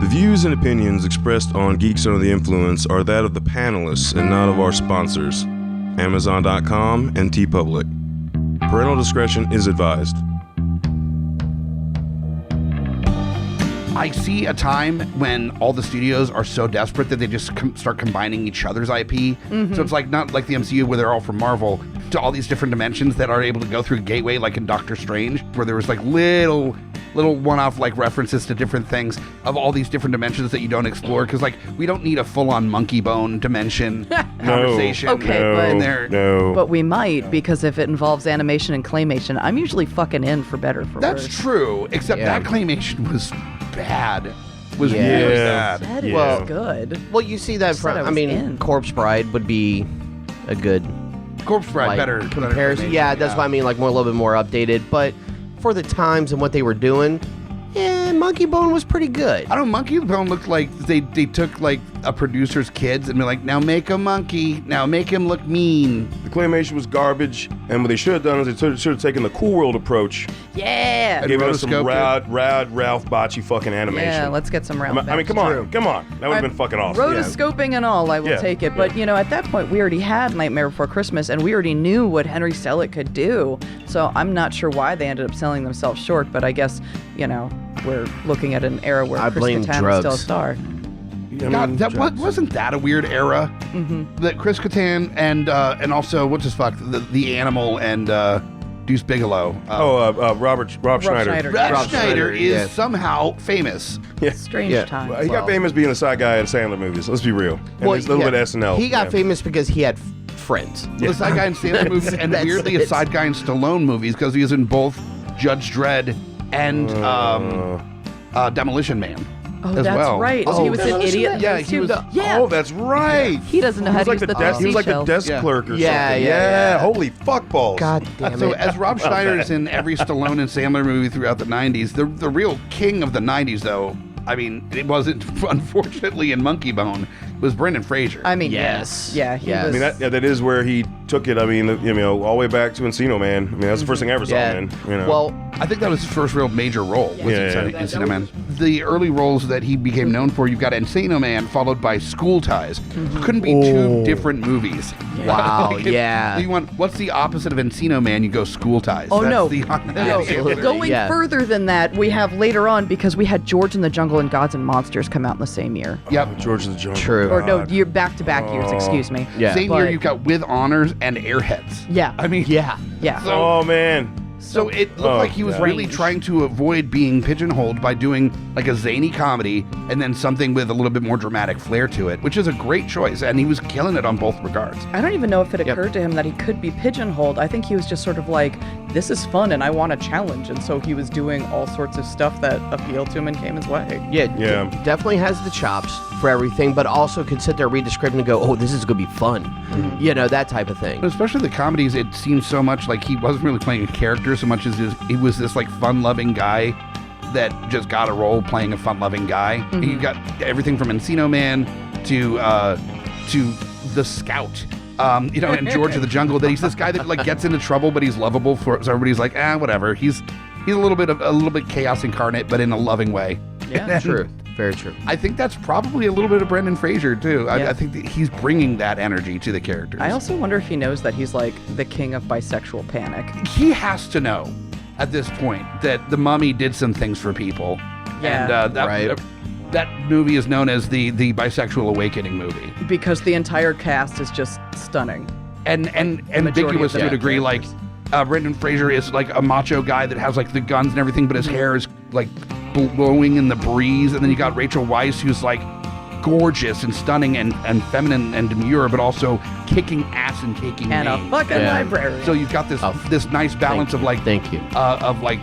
views and opinions expressed on Geeks Under the Influence are that of the panelists and not of our sponsors, Amazon.com and TeePublic. Parental discretion is advised. I see a time when all the studios are so desperate that they just start combining each other's IP. Mm-hmm. So it's like not like the MCU where they're all from Marvel, to all these different dimensions that are able to go through a gateway, like in Doctor Strange, where there was like little one-off like references to different things of all these different dimensions that you don't explore, because like we don't need a full-on monkey bone dimension conversation. Okay, but we might, because if it involves animation and claymation, I'm usually fucking in for better for worse. That's true, except that claymation was bad. Was really bad. Said it was good. Well, you see that from, I mean, Corpse Bride would be a good Corpse Bride, better comparison. Yeah, that's what I mean, like more a little bit more updated, but for the times and what they were doing, Monkey Bone was pretty good. I don't know, Monkey Bone looked like they took like a producer's kids and be like, now make a monkey, now make him look mean. The claymation was garbage, and what they should have done is they should have taken the Cool World approach. Yeah. Giving us some rad Ralph Bocce fucking animation. Yeah, let's get some Ralph. I mean, come on. That would have been fucking awesome. Rotoscoping and all, I will take it. But, you know, at that point, we already had Nightmare Before Christmas, and we already knew what Henry Selick could do. So I'm not sure why they ended up selling themselves short, but I guess, you know, we're looking at an era where Chris Kattan was still a star. God, wasn't that a weird era? Mm-hmm. That Chris Kattan and also what's his fuck the Animal and Deuce Bigelow. Rob Schneider. Rob Schneider is somehow famous. Yeah. Strange time. Well, he got famous being a side guy in Sandler movies. Let's be real. And he's a little bit SNL. He got famous because he had friends. The side guy in Sandler movies, and weirdly a side guy in Stallone movies because he was in both Judge Dredd and Demolition Man. Oh, that's right. Oh, he was an idiot. Yeah, he was. Oh, that's right. He doesn't know how to use the He was like the desk clerk or something. Yeah. Holy fuck balls. God damn it. So as Rob Schneider is in every Stallone and Sandler movie throughout the 90s, the real king of the 90s, though, I mean, it wasn't, unfortunately, in Monkey Bone, was Brendan Fraser. I mean, yes. Yeah, he was. I mean, that is where he took it. I mean, you know, all the way back to Encino Man. I mean, that's the first thing I ever saw him in. You know? Well, I think that was his first real major role. Encino Man. The early roles that he became known for, you've got Encino Man followed by School Ties. Couldn't be two different movies. Wow, You want, what's the opposite of Encino Man? You go School Ties. Oh, That's no. Going further than that, we have later on, because we had George in the Jungle and Gods and Monsters come out in the same year. Yep. George in the Jungle. True. Or no, year back-to-back years, excuse me. Yeah. Same year, you've got With Honors and Airheads. Yeah. I mean, Yeah. Oh, man. So it looked like he was really trying to avoid being pigeonholed by doing like a zany comedy and then something with a little bit more dramatic flair to it, which is a great choice, and he was killing it on both regards. I don't even know if it occurred to him that he could be pigeonholed. I think he was just sort of like, this is fun and I want a challenge, and so he was doing all sorts of stuff that appealed to him and came his way. Yeah. Definitely has the chops for everything, but also could sit there, read the script, and go, oh, this is going to be fun. Mm-hmm. You know, that type of thing. But especially the comedies, it seemed so much like he wasn't really playing a character so much as he was this like fun-loving guy that just got a role playing a fun-loving guy. Mm-hmm. You got everything from Encino Man to The Scout. You know, and George of the Jungle, that he's this guy that like gets into trouble, but he's lovable so everybody's like, whatever. He's a little bit chaos incarnate, but in a loving way. Yeah, true. Very true. I think that's probably a little bit of Brendan Fraser too. I think that he's bringing that energy to the characters. I also wonder if he knows that he's like the king of bisexual panic. He has to know at this point that The Mummy did some things for people. Yeah. And that movie is known as the bisexual awakening movie. Because the entire cast is just stunning. And ambiguous to a degree. Like Brendan Fraser is like a macho guy that has like the guns and everything, but his hair is like blowing in the breeze. And then you got Rachel Weisz, who's like gorgeous and stunning and feminine and demure, but also kicking ass and taking and names. A fucking library. So you've got this nice balance of like of like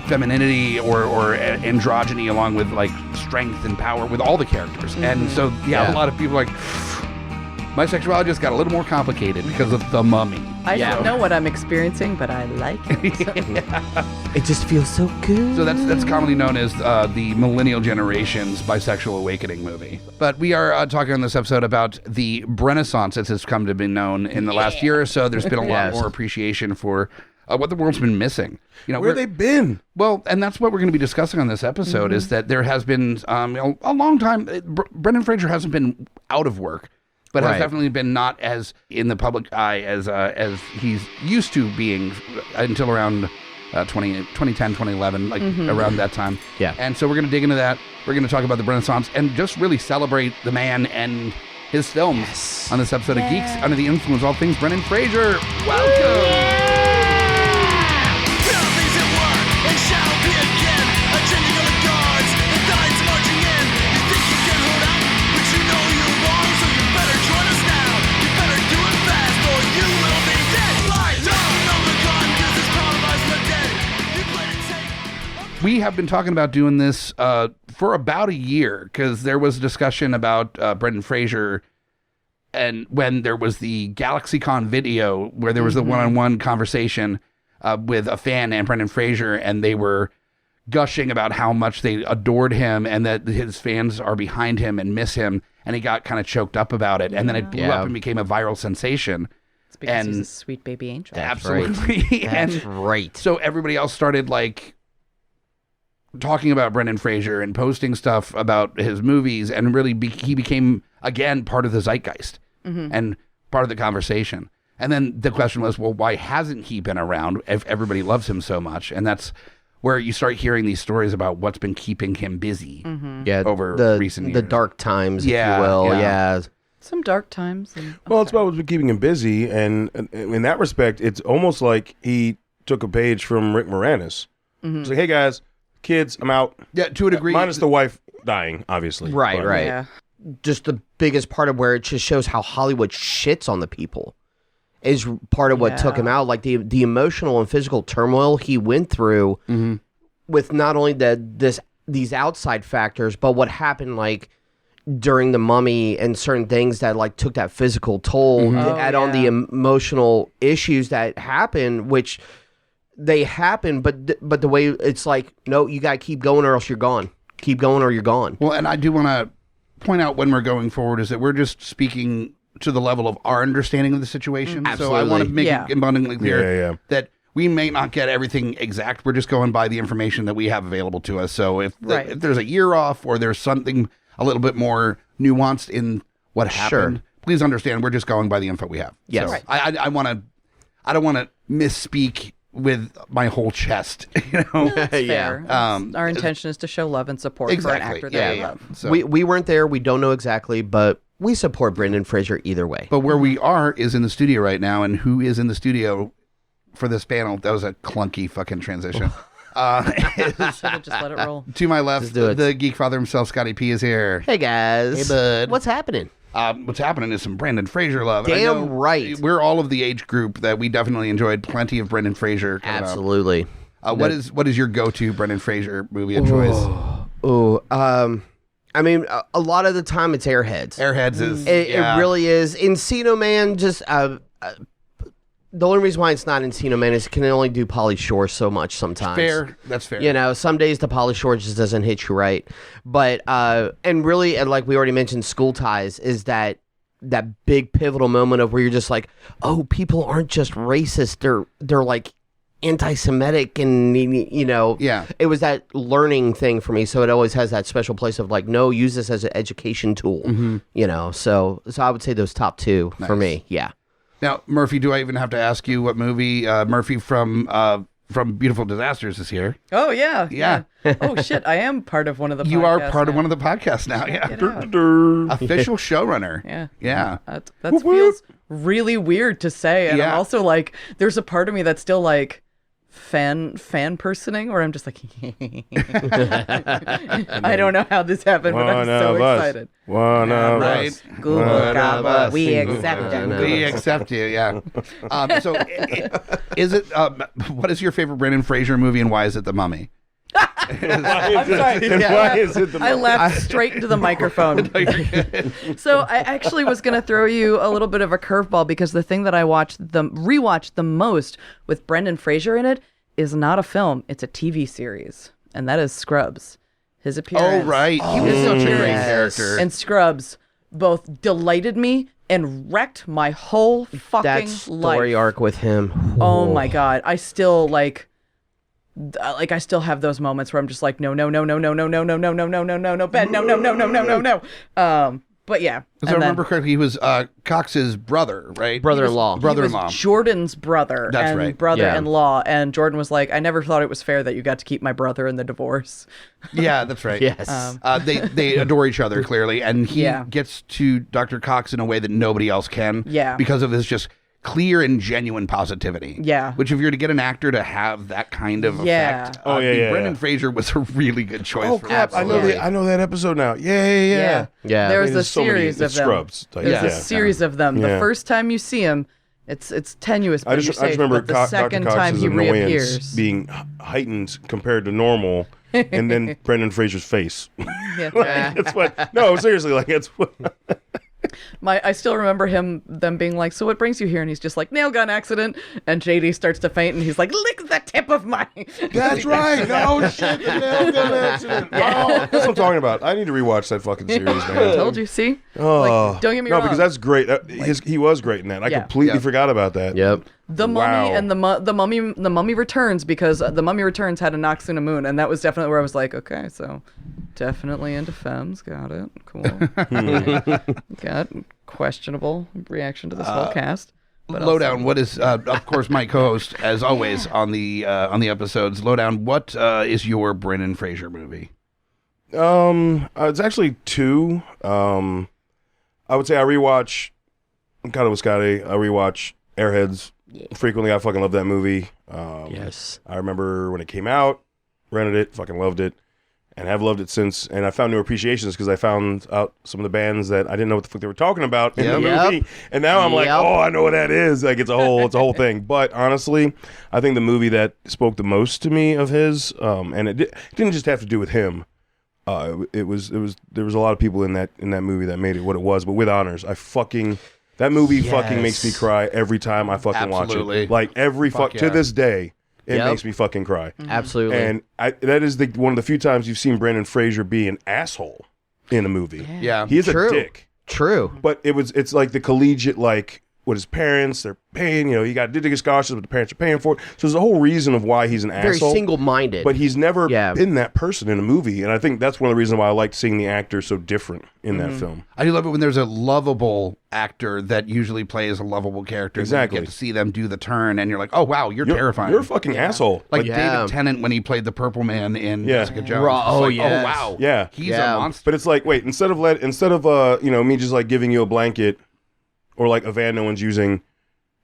femininity or androgyny along with like strength and power with all the characters. Mm-hmm. And so a lot of people are like, my sexuality just got a little more complicated because of The Mummy. I don't know what I'm experiencing, but I like it. It just feels so good. So that's commonly known as the millennial generation's bisexual awakening movie. But we are talking on this episode about the Brenaissance, as has come to be known in the last year or so. There's been a lot more appreciation for what the world's been missing. Where they been? Well, and that's what we're going to be discussing on this episode is that there has been a long time. Brendan Fraser hasn't been out of work, but has definitely been not as in the public eye as he's used to being until around 2010, 2011, like around that time. Yeah. And so we're going to dig into that. We're going to talk about the Brenaissance and just really celebrate the man and his films on this episode of Geeks Under the Influence, all things Brendan Fraser. Welcome. We have been talking about doing this for about a year because there was a discussion about Brendan Fraser, and when there was the GalaxyCon video where there was the one-on-one conversation with a fan and Brendan Fraser, and they were gushing about how much they adored him and that his fans are behind him and miss him, and he got kind of choked up about it, and then it blew up and became a viral sensation. It's because he's a sweet baby angel. Absolutely. That's right. So everybody else started talking about Brendan Fraser and posting stuff about his movies, and really he became again part of the zeitgeist and part of the conversation. And then the question was, well, why hasn't he been around if everybody loves him so much? And that's where you start hearing these stories about what's been keeping him busy over recent years. The dark times, if you will. Yeah. Some dark times. Well, it's about what's been keeping him busy, and in that respect, it's almost like he took a page from Rick Moranis. It's like, hey guys, kids, I'm out. Yeah, to a degree. Minus the wife dying, obviously. Right. Yeah. Just the biggest part of where it just shows how Hollywood shits on the people is part of what took him out. Like the emotional and physical turmoil he went through with not only these outside factors, but what happened during the Mummy and certain things that took that physical toll to add on the emotional issues that happened, which they happen, but the way it's no, you gotta keep going or else you're gone. Keep going or you're gone. Well, and I do want to point out when we're going forward is that we're just speaking to the level of our understanding of the situation. Absolutely. So I want to make it abundantly clear that we may not get everything exact. We're just going by the information that we have available to us. So if there's a year off or there's something a little bit more nuanced in what happened, please understand we're just going by the info we have. Yes. So I don't want to misspeak with my whole chest, That's fair. Our intention is to show love and support for an actor that we love. So, we weren't there. We don't know exactly, but we support Brendan Fraser either way. But where we are is in the studio right now, and who is in the studio for this panel? That was a clunky fucking transition. Should have just let it roll. To my left, the geek father himself, Scotty P, is here. Hey guys. Hey bud. What's happening? What's happening is some Brendan Fraser love. Damn right. We're all of the age group that we definitely enjoyed plenty of Brendan Fraser. Absolutely. What is your go-to Brendan Fraser movie of choice? I mean, a lot of the time it's Airheads. Airheads is it really is. Encino Man, just the only reason why it's not Encino Man is it can only do Pauly Shore so much sometimes. Fair. That's fair. Some days the Pauly Shore just doesn't hit you right. But and really, like we already mentioned, School Ties is that big pivotal moment of where you're just like, oh, people aren't just racist. They're like anti-Semitic, and it was that learning thing for me. So it always has that special place of no, use this as an education tool. So I would say those top two for me. Yeah. Now, Murphy, do I even have to ask you what movie Murphy from Beautiful Disasters is here? Oh, yeah. Yeah. Oh, shit. I am part of one of the podcasts. You are part of one of the podcasts now. Yeah. Official showrunner. Yeah. Yeah. That feels really weird to say. And I'm also there's a part of me that's still fan personing, where I'm just like, I don't know how this happened, but I'm so excited. One of us. Google, we accept you. We accept you, yeah. So, is it? What is your favorite Brendan Fraser movie, and why is it The Mummy? I'm sorry. Why is it The Mummy? I laughed straight into the microphone. So I actually was going to throw you a little bit of a curveball, because the thing that I rewatched the most with Brendan Fraser in it is not a film; it's a TV series, and that is Scrubs. His appearance. Oh, right. He was such a great character. And Scrubs both delighted me and wrecked my whole fucking That story life. arc with him. Oh my God. I still I still have those moments where I'm just like, no, Ben, no. But yeah. As I remember correctly, he was Cox's brother, right? Brother-in-law. Brother-in-law. He was Jordan's brother. That's and right. brother-in-law. And Jordan was like, I never thought it was fair that you got to keep my brother in the divorce. Yeah, that's right. Yes. They adore each other, clearly. And he Yeah. gets to Dr. Cox in a way that nobody else can. Yeah. Because of his just clear and genuine positivity. Yeah. Which, if you're to get an actor to have that kind of Yeah. effect, Oh, yeah, Brendan Fraser was a really good choice Oh for crap! that. I know that episode now. Yeah. Yeah. There's It a is so many- series of it's them. Scrubs. Like, There's yeah. a series of them. The Yeah. first time you see him, it's tenuous, but I you're just safe. remember but the Dr. second time Cox's he annoyance reappears. being heightened compared to normal, and then Brendan Fraser's face. Yeah. It's what. No, seriously, like it's what. I still remember them being like, so what brings you here? And he's just like, nail gun accident. And JD starts to faint and he's like, lick the tip of my. That's right. No shit. The nail gun accident. Oh, that's what I'm talking about. I need to rewatch that fucking series, man. Told you, see? Oh, Like, don't get me no, wrong. because that's great. He was great in that. I Yeah. completely forgot about that. Yep. The Wow. Mummy and the Mummy Returns, because the Mummy Returns had a Noxuna Moon, and that was definitely where I was like, okay, so definitely into femmes, got it, cool. Got questionable reaction to this whole cast. But Lowdown, what is, of course, my co-host, as always, on the episodes. Lowdown, what is your Brendan Fraser movie? It's actually two. I would say I rewatch. I'm kind of with Scotty. I rewatch Airheads frequently. I fucking love that movie. Yes. I remember when it came out, rented it, fucking loved it, and have loved it since. And I found new appreciations because I found out some of the bands that I didn't know what the fuck they were talking about in the movie. And now I'm like, oh, I know what that is. Like it's a whole thing. But honestly, I think the movie that spoke the most to me of his, and it didn't just have to do with him. There was a lot of people in that movie that made it what it was. But with honors, that movie fucking makes me cry every time I fucking watch it. Like every to this day, it makes me fucking cry. Absolutely. And that is one of the few times you've seen Brendan Fraser be an asshole in a movie. Yeah. He is True. a dick. True. But it's like the collegiate, like with his parents, they're paying, he got did get scholarships, but the parents are paying for it. So there's a whole reason of why he's an Very asshole. single-minded. But he's never been that person in a movie. And I think that's one of the reasons why I liked seeing the actor so different in that film. I do love it when there's a lovable actor that usually plays a lovable character. Exactly. You get to see them do the turn, and you're like, oh, wow, you're terrifying. You're a fucking asshole. Like David Tennant when he played the Purple Man in Jessica Jones. Oh, It's like, yes. oh, wow. Yeah. He's a monster. But it's like, wait, instead of me just like giving you a blanket or like a van no one's using,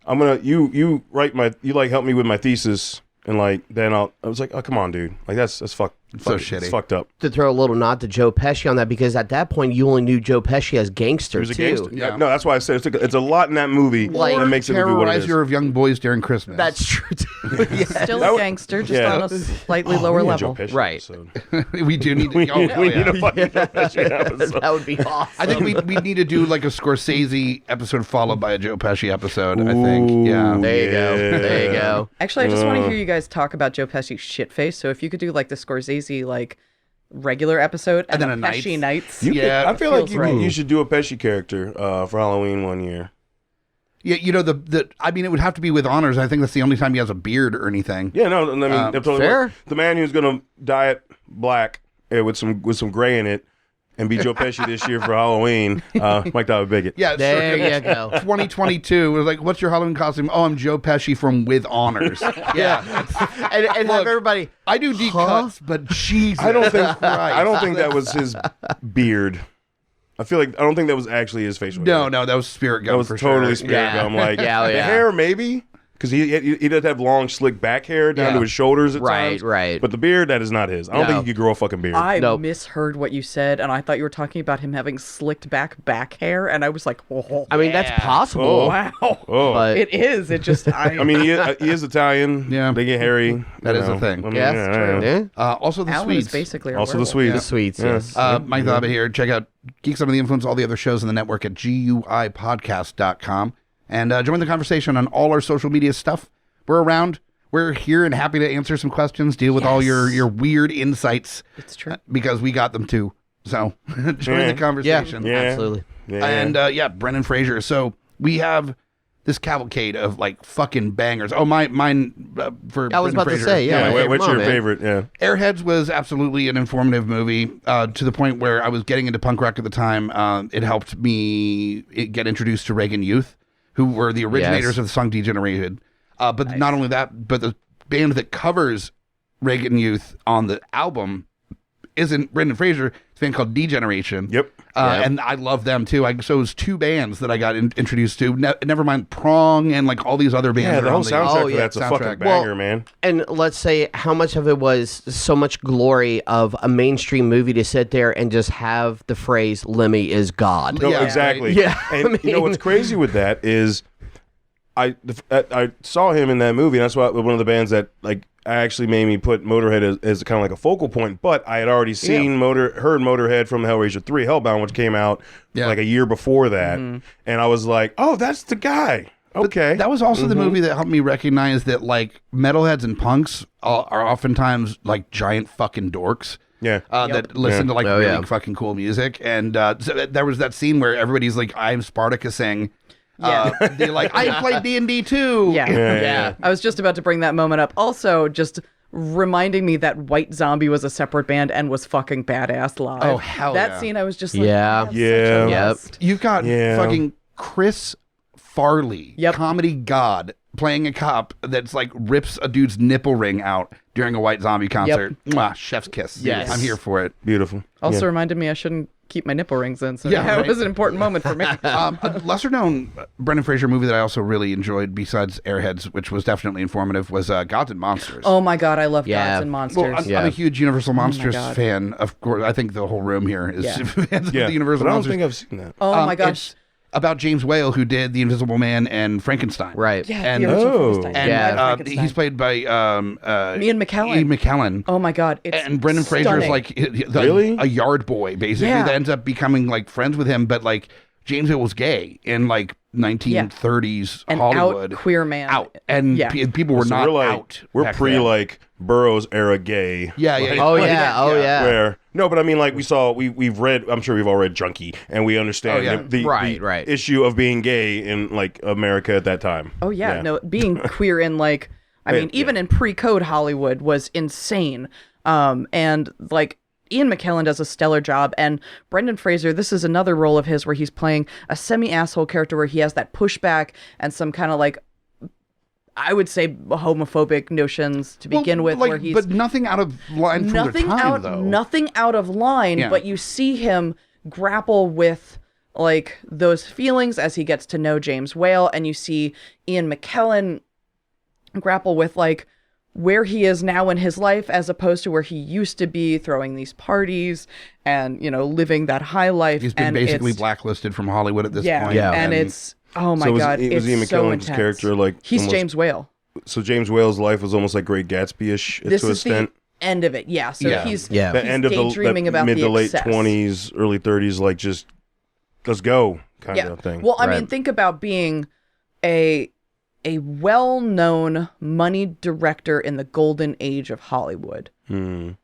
I'm gonna you help me with my thesis and like then I was like, oh come on dude, like that's fucked. So shitty. It's fucked up. To throw a little nod to Joe Pesci on that, because at that point you only knew Joe Pesci as gangster, He was a too. gangster. Yeah. No, that's why I said it's a lot in that movie that makes it what it is. Terrorizer of young boys during Christmas. That's true, too. Still a gangster, just on a slightly lower we need a level. Joe Pesci Right. episode. We do need to. we need a fucking Joe Pesci episode. That would be awesome. I think we need to do like a Scorsese episode followed by a Joe Pesci episode. I think. Yeah. There you go. There you go. Actually, I just want to hear you guys talk about Joe Pesci's shit face. So if you could do like the Scorsese like regular episode and then a a Pesci Nights. Yeah, I feel like feels right. you should do a Pesci character for Halloween one year. Yeah, I mean, it would have to be with honors. I think that's the only time he has a beard or anything. Yeah, no, I mean, I'm totally fair. the man who's gonna dye it black with some gray in it and be Joe Pesci this year for Halloween. Michael Bickett. Yeah, There circa you go. 2022 was like, what's your Halloween costume? Oh, I'm Joe Pesci from With Honors. Yeah, And have everybody... I do deep cuts, but Jesus, I don't think Christ. that was his beard. I don't think that was actually his facial hair. No, that was Spirit Gum That was for totally sure. Spirit Yeah. Gum. Like Yeah, the yeah. hair, maybe. Because he does have long, slick back hair down Yeah. to his shoulders at Right, times. right. But the beard, that is not his. I don't think he could grow a fucking beard. I Nope. misheard what you said, and I thought you were talking about him having slicked back hair, and I was like, oh, I mean, that's possible. Oh. wow. Oh. But It is. It just, I mean, he is Italian. Yeah. They get hairy. That you is a know. thing. I mean, yeah, yeah, true. yeah. Yeah. Also the Alan Swedes. is basically a Also the werewolf. Swedes. The sweets, yes. Mike Thaba here. Check out Geeks Under the Influence, all the other shows in the network at GUIPodcast.com. And join the conversation on all our social media stuff. We're around. We're here and happy to answer some questions, deal with all your weird insights. It's true. Because we got them too. So join the conversation. Yeah, absolutely. Yeah. And Brendan Frasier. So we have this cavalcade of like fucking bangers. Oh, mine for I was Brendan about to Fraser. say, yeah. what's your man. favorite? Yeah. Airheads was absolutely an informative movie to the point where I was getting into punk rock at the time. It helped me get introduced to Reagan Youth, who were the originators of the song Degenerated. But not only that, but the band that covers Reagan Youth on the album isn't Brendan Fraser. It's a band called Degeneration. Yep. And I love them too. So it was two bands that I got introduced to. Never mind Prong and like all these other bands. Yeah, the whole soundtrack for that's a soundtrack. fucking banger, man. And let's say how much of it was so much glory of a mainstream movie to sit there and just have the phrase "Lemmy is God." No, Yeah, exactly. right. Yeah, And you know what's crazy with that is I saw him in that movie, and that's why one of the bands that like actually made me put Motorhead as kind of like a focal point. But I had already seen heard Motorhead from Hellraiser 3 Hellbound, which came out like a year before that, and I was like, oh, that's the guy. Okay. But that was also the movie that helped me recognize that like metalheads and punks are oftentimes like giant fucking dorks. Yeah. That listen to like really fucking cool music. And so there was that scene where everybody's like, I'm Spartacusing. They're like, I played D&D too. Yeah. I was just about to bring that moment up. Also, just reminding me that White Zombie was a separate band and was fucking badass live. Oh, hell that yeah. scene, I was just like, Yeah. Yeah. Yep. You've got fucking Chris Farley, comedy god, playing a cop that's like rips a dude's nipple ring out during a White Zombie concert. Mwah, chef's kiss. Yes. I'm here for it. Beautiful. Also reminded me I shouldn't keep my nipple rings in. So Yeah, it was an important moment for me. A lesser known Brendan Fraser movie that I also really enjoyed besides Airheads, which was definitely informative, was Gods and Monsters. Oh my God, I love Gods and Monsters. Well, I'm a huge Universal Monsters fan. Of course, I think the whole room here is fans of the Universal but I don't Monsters. think I've seen that. Oh my gosh. It's about James Whale, who did The Invisible Man and Frankenstein. Right. Yeah, And- the original Oh. Frankenstein. And Yeah, he's Frankenstein. played by Ian McKellen. Ian McKellen. Oh my God, it's And Brendan Fraser is stunning. like Really? a yard boy, basically, Yeah. that ends up becoming like friends with him. But like James Whale was gay in like 1930s An Hollywood. out queer man. Out. And people were So not we're like, out. We're back pre then. like Burroughs era gay. Yeah, Like, yeah. Oh Like, yeah. Oh yeah. Where no, but I mean, like we've read. I'm sure we've all read Junkie, and we understand the Right. issue of being gay in like America at that time. Oh yeah, no, being queer in like, I mean, even in pre-code Hollywood was insane. And like Ian McKellen does a stellar job, and Brendan Fraser, this is another role of his where he's playing a semi-asshole character where he has that pushback and some kind of like, I would say homophobic notions to begin with, like, where he's but nothing out of line for the time, though. nothing out of line, Yeah. but you see him grapple with like those feelings as he gets to know James Whale, and you see Ian McKellen grapple with like where he is now in his life as opposed to where he used to be, throwing these parties and, you know, living that high life. He's been and basically it's- blacklisted from Hollywood at this point. and it's oh my So God, was it's Ian so McKellen's intense. character like He's almost- James Whale. So James Whale's life was almost like Great Gatsby-ish to This an is extent. the end of it. Yeah. So Yeah. he's Yeah. The he's end of the daydreaming about mid the to late excess. 20s, early 30s, like just let's go kind of thing. Well, I mean, Right. think about being a well-known money director in the golden age of Hollywood. The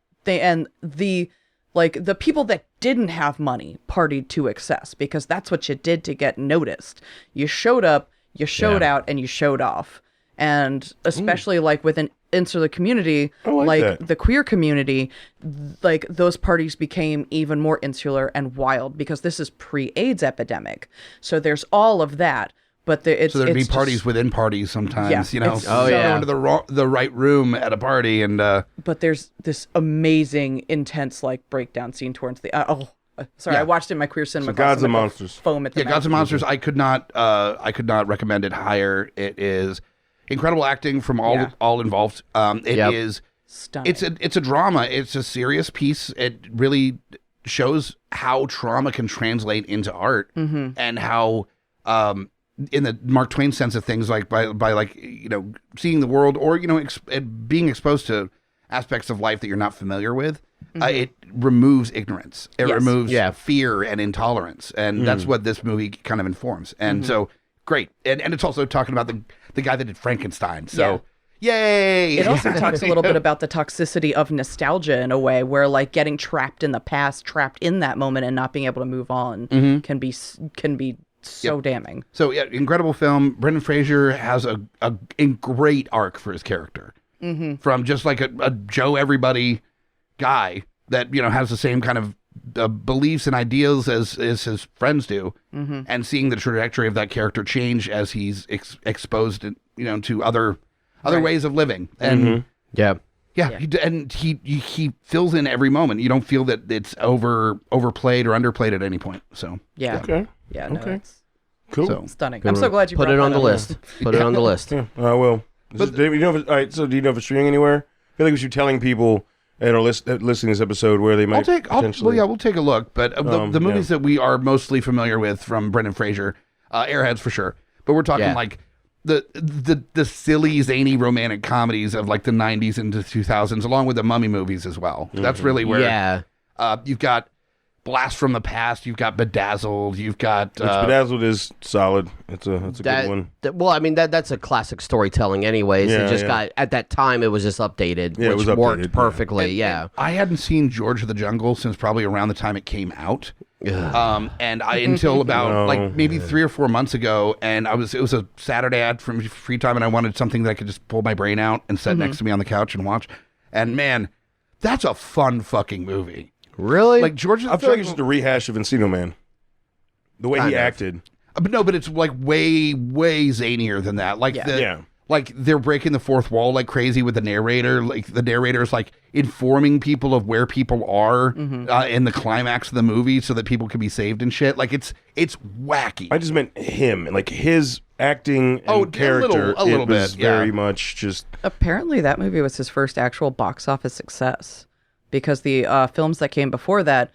people that didn't have money partied to excess because that's what you did to get noticed. You showed up, you showed out, and you showed off. And especially like with an insular community, like that. the queer community, like those parties became even more insular and wild because this is pre-AIDS epidemic. So there's all of that. But it's So there'd be it's parties just, within parties sometimes, Yeah, you know. it's Go so- into the right room at a party and but there's this amazing, intense like breakdown scene towards the I watched it in my queer cinema. So class Gods and I go Monsters. Foam at the Gods and mouth. Monsters. I could not recommend it higher. It is incredible acting from all involved. It is Stunning. it's a drama. It's a serious piece. It really shows how trauma can translate into art and how in the Mark Twain sense of things, like by like, you know, seeing the world or, you know, being exposed to aspects of life that you're not familiar with, it removes ignorance. It removes fear and intolerance. And that's what this movie kind of informs. And so great. And it's also talking about the guy that did Frankenstein. So, Yay! It also talks a little bit about the toxicity of nostalgia in a way where like getting trapped in the past, trapped in that moment and not being able to move on can be so damning. So yeah, incredible film. Brendan Frasier has a great arc for his character. From just like a Joe Everybody guy that, you know, has the same kind of beliefs and ideals as his friends do, and seeing the trajectory of that character change as he's exposed, you know, to other ways of living. And he fills in every moment. You don't feel that it's overplayed or underplayed at any point. So Okay. Yeah, no, it's Cool. So, stunning. I'm so glad you put brought it on that the up. list. Put it on the list. Yeah, I will. But do you know if all right, so do you know if it's streaming anywhere? I feel like we should be telling people that are listening to this episode where they might potentially... we'll take a look. But the movies that we are mostly familiar with from Brendan Frasier, Airheads for sure. But we're talking like the silly, zany romantic comedies of like the 90s into 2000s, along with the Mummy movies as well. That's really where you've got Blast from the Past, you've got Bedazzled, you've got... Bedazzled is solid. It's a good one. Well, I mean, that's a classic storytelling anyways. Yeah, it just got, at that time, it was just updated, which worked perfectly, And I hadn't seen George of the Jungle since probably around the time it came out. And I until about like maybe 3 or 4 months ago, and it was a Saturday, I had from free time, and I wanted something that I could just pull my brain out and sit next to me on the couch and watch. And man, that's a fun fucking movie. Really? Like George, I feel like it's just a rehash of Encino Man. The way he acted. But no, but it's like way zanier than that. Like like they're breaking the fourth wall like crazy with the narrator. Like the narrator is like informing people of where people are in the climax of the movie so that people can be saved and shit. Like it's wacky. I just meant him and like his acting and character. A little was bit, very much just. Apparently, that movie was his first actual box office success because the films that came before that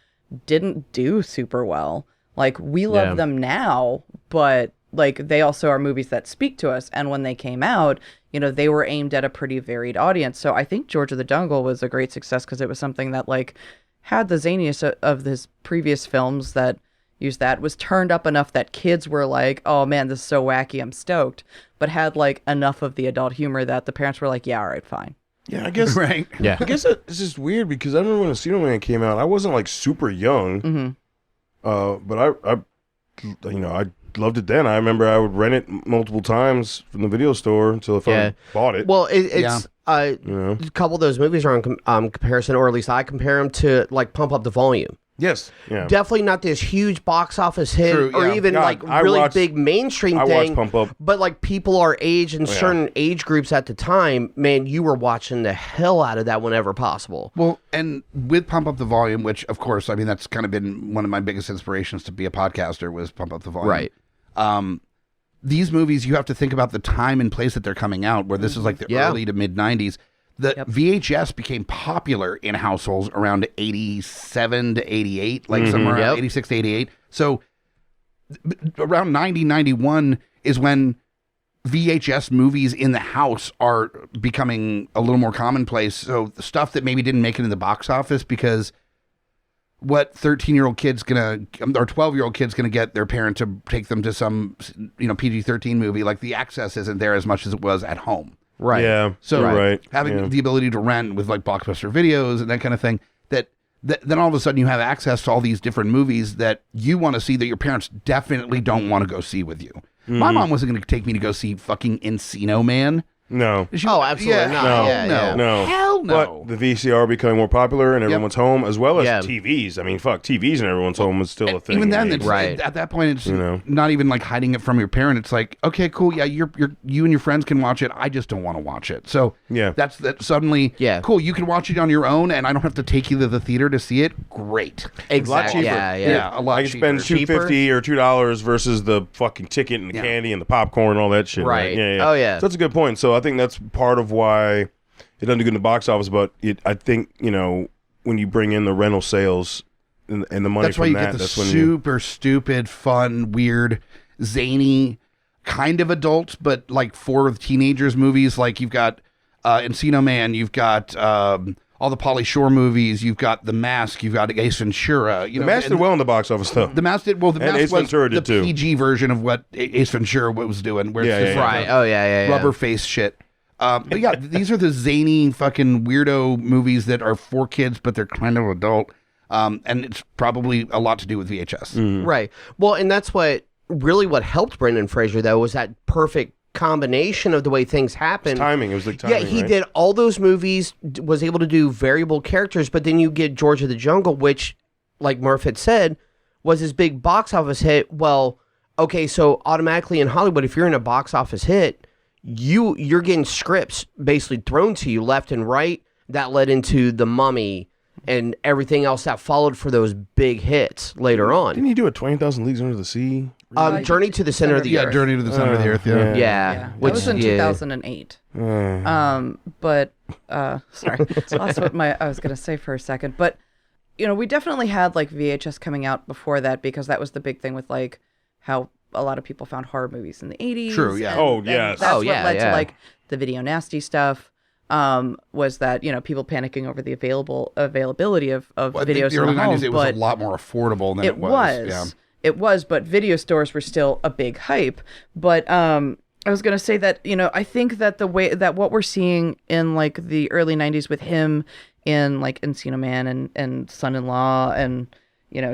didn't do super well. Like, we love them now, but like they also are movies that speak to us. And when they came out, you know, they were aimed at a pretty varied audience. So I think George of the Jungle was a great success because it was something that like had the zaniness of his previous films that used that, was turned up enough that kids were like, oh man, this is so wacky, I'm stoked, but had like enough of the adult humor that the parents were like, yeah, all right, fine. Yeah, I guess. Right. Yeah. I guess it's just weird because I remember when Encino Man came out, I wasn't like super young. But I loved it then. I remember I would rent it multiple times from the video store until I finally bought it. Well, it's a couple of those movies are on comparison, or at least I compare them to like Pump Up the Volume. Yes. Yeah. Definitely not this huge box office hit or even like really big mainstream thing. I watched Pump Up. But like people our age and certain age groups at the time, man, you were watching the hell out of that whenever possible. Well, and with Pump Up the Volume, which of course, I mean, that's kind of been one of my biggest inspirations to be a podcaster was Pump Up the Volume. Right. These movies, you have to think about the time and place that they're coming out, where this is like the early to mid 90s. The VHS became popular in households around 87 to 88, like somewhere around 86 to 88. So around 90, 91 is when VHS movies in the house are becoming a little more commonplace. So the stuff that maybe didn't make it in the box office because what 13-year-old kid's gonna, or 12-year-old kid's gonna get their parent to take them to some, PG-13 movie, like the access isn't there as much as it was at home. Right. Yeah. So having Yeah. the ability to rent with like Blockbuster videos and that kind of thing, that then all of a sudden you have access to all these different movies that you want to see that your parents definitely don't want to go see with you. My mom wasn't going to take me to go see fucking Encino Man. No. Absolutely not. No. Hell no. But the VCR becoming more popular and everyone's home, as well as Yeah. TVs. I mean, TVs in everyone's home is still a thing. Even then, maybe. it's, at that point, it's not even like hiding it from your parent. It's like, okay, cool, yeah, you and your friends can watch it. I just don't want to watch it. So that's suddenly, cool, you can watch it on your own, and I don't have to take you to the theater to see it. Great, Exactly. cheaper. Yeah. a lot I can spend $2.50 or $2 versus the fucking ticket and the candy and the popcorn and all that shit. Right. Yeah. Oh, yeah. So that's a good point. So I think that's part of why it doesn't do good in the box office. But I think when you bring in the rental sales and the money that's why from you that, get the that's when super stupid, fun, weird, zany, kind of adult, but like for teenagers movies. Like you've got Encino Man, you've got all the Pauly Shore movies, you've got The Mask, you've got Ace Ventura. The Mask did well in the box office though. The Mask did well. The Mask Ace was Ventura the did too. PG version of what Ace Ventura was doing, where it's just Right. Oh, yeah. rubber face shit. But yeah, these are the zany fucking weirdo movies that are for kids, but they're kind of adult. And it's probably a lot to do with VHS. Right. Well, and that's what helped Brendan Fraser, though, was that perfect combination of the way things happened. Timing. It was like timing. Yeah, he right? did all those movies, was able to do variable characters, but then you get George of the Jungle, which, like Murph had said, was his big box office hit. Well, okay, so automatically in Hollywood, if you're in a box office hit, you're getting scripts basically thrown to you left and right. That led into The Mummy and everything else that followed for those big hits later on. Didn't he do a 20,000 Leagues Under the Sea? Journey to the Center of the Earth. Yeah, Journey to the Center of the Earth. Yeah. Yeah. That was in 2008. But sorry, lost what I was gonna say for a second. But we definitely had like VHS coming out before that, because that was the big thing with like how a lot of people found horror movies in the 80s. True, yeah. And Yes. that's what led to like the video nasty stuff. Was that people panicking over the availability of videos the early in the home, 90s, it was a lot more affordable than it was. Yeah. It was, but video stores were still a big hype. But I was going to say that, I think that the way that what we're seeing in like the early 90s with him in like Encino Man and Son-in-Law and,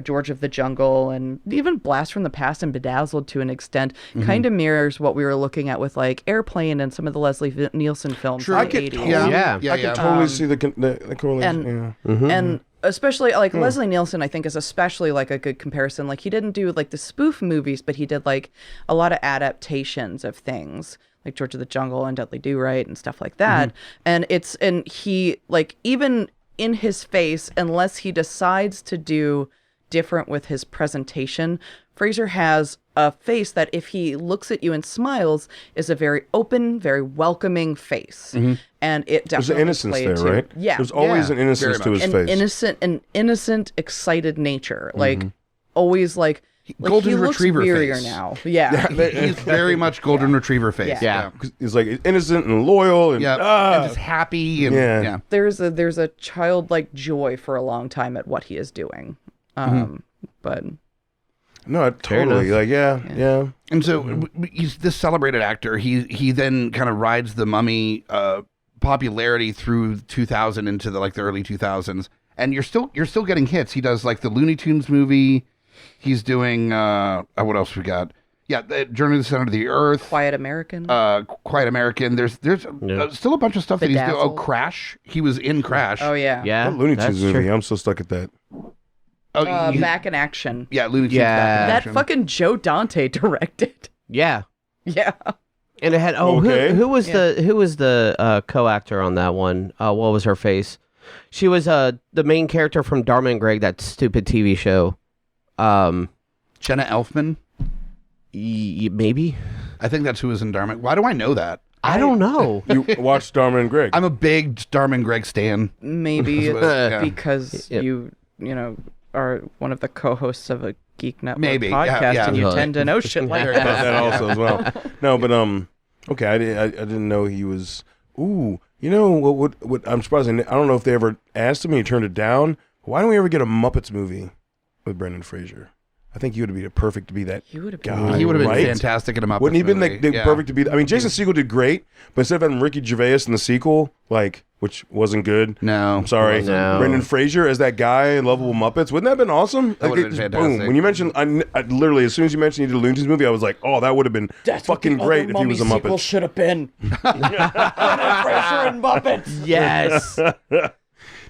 George of the Jungle and even Blast from the Past and Bedazzled to an extent kind of mirrors what we were looking at with like Airplane and some of the Leslie Nielsen films in the 80s. I could totally see the correlation. And especially like Leslie Nielsen, I think, is especially like a good comparison. Like he didn't do like the spoof movies, but he did like a lot of adaptations of things like George of the Jungle and Dudley Do-Right and stuff like that. And he like, even in his face, unless he decides to do different with his presentation, Fraser has a face that if he looks at you and smiles is a very open, very welcoming face. And it definitely There's an innocence there, right? Yeah. There's always an innocence to his face. An innocent, excited nature. Like always like Golden he looks Retriever weirier face. now. Yeah. He's very much Golden Retriever face. Yeah. He's like innocent and loyal and, and just happy. And, There's a childlike joy for a long time at what he is doing. But no, totally. Like, yeah. And so he's this celebrated actor. He then kind of rides the Mummy popularity through 2000 into the early 2000s, and you're still getting hits. He does like the Looney Tunes movie. He's doing what else we got? Yeah, Journey to the Center of the Earth, Quiet American. Quiet American. There's still a bunch of stuff that he's doing. Oh, Crash. He was in Crash. Oh yeah. That Looney Tunes movie. I'm so stuck at that. Oh, Back in Action. Yeah, Looney Tunes. Back in Action. That fucking Joe Dante directed. Yeah. Yeah. And it had who was the co-actor on that one? What was her face? She was the main character from Dharma and Greg, that stupid TV show. Jenna Elfman. Maybe. I think that's who was in Dharma. Why do I know that? I don't know. You watched Dharma and Greg. I'm a big Dharma and Greg stan. Maybe it's because you are one of the co-hosts of a Geek Network podcast, and you tend to know shit like that. That also as well. No, but okay, I didn't know he was. Ooh, what I'm surprised. I don't know if they ever asked him. He turned it down. Why don't we ever get a Muppets movie with Brendan Fraser? I think he would be perfect to be that guy. He would have been right? fantastic in a Muppets Wouldn't he have movie? been perfect to be? I mean, Jason Segel did great, but instead of having Ricky Gervais in the sequel, which wasn't good. No, I'm sorry. No. Brendan Fraser as that guy in Lovable Muppets. Wouldn't that have been awesome? That would have been fantastic. Boom. When you mentioned, I literally, as soon as you mentioned you did a Looney Tunes movie, I was like, oh, that would have been fucking great if he was a Muppet. Should have been Brendan Fraser and Muppets. Yes.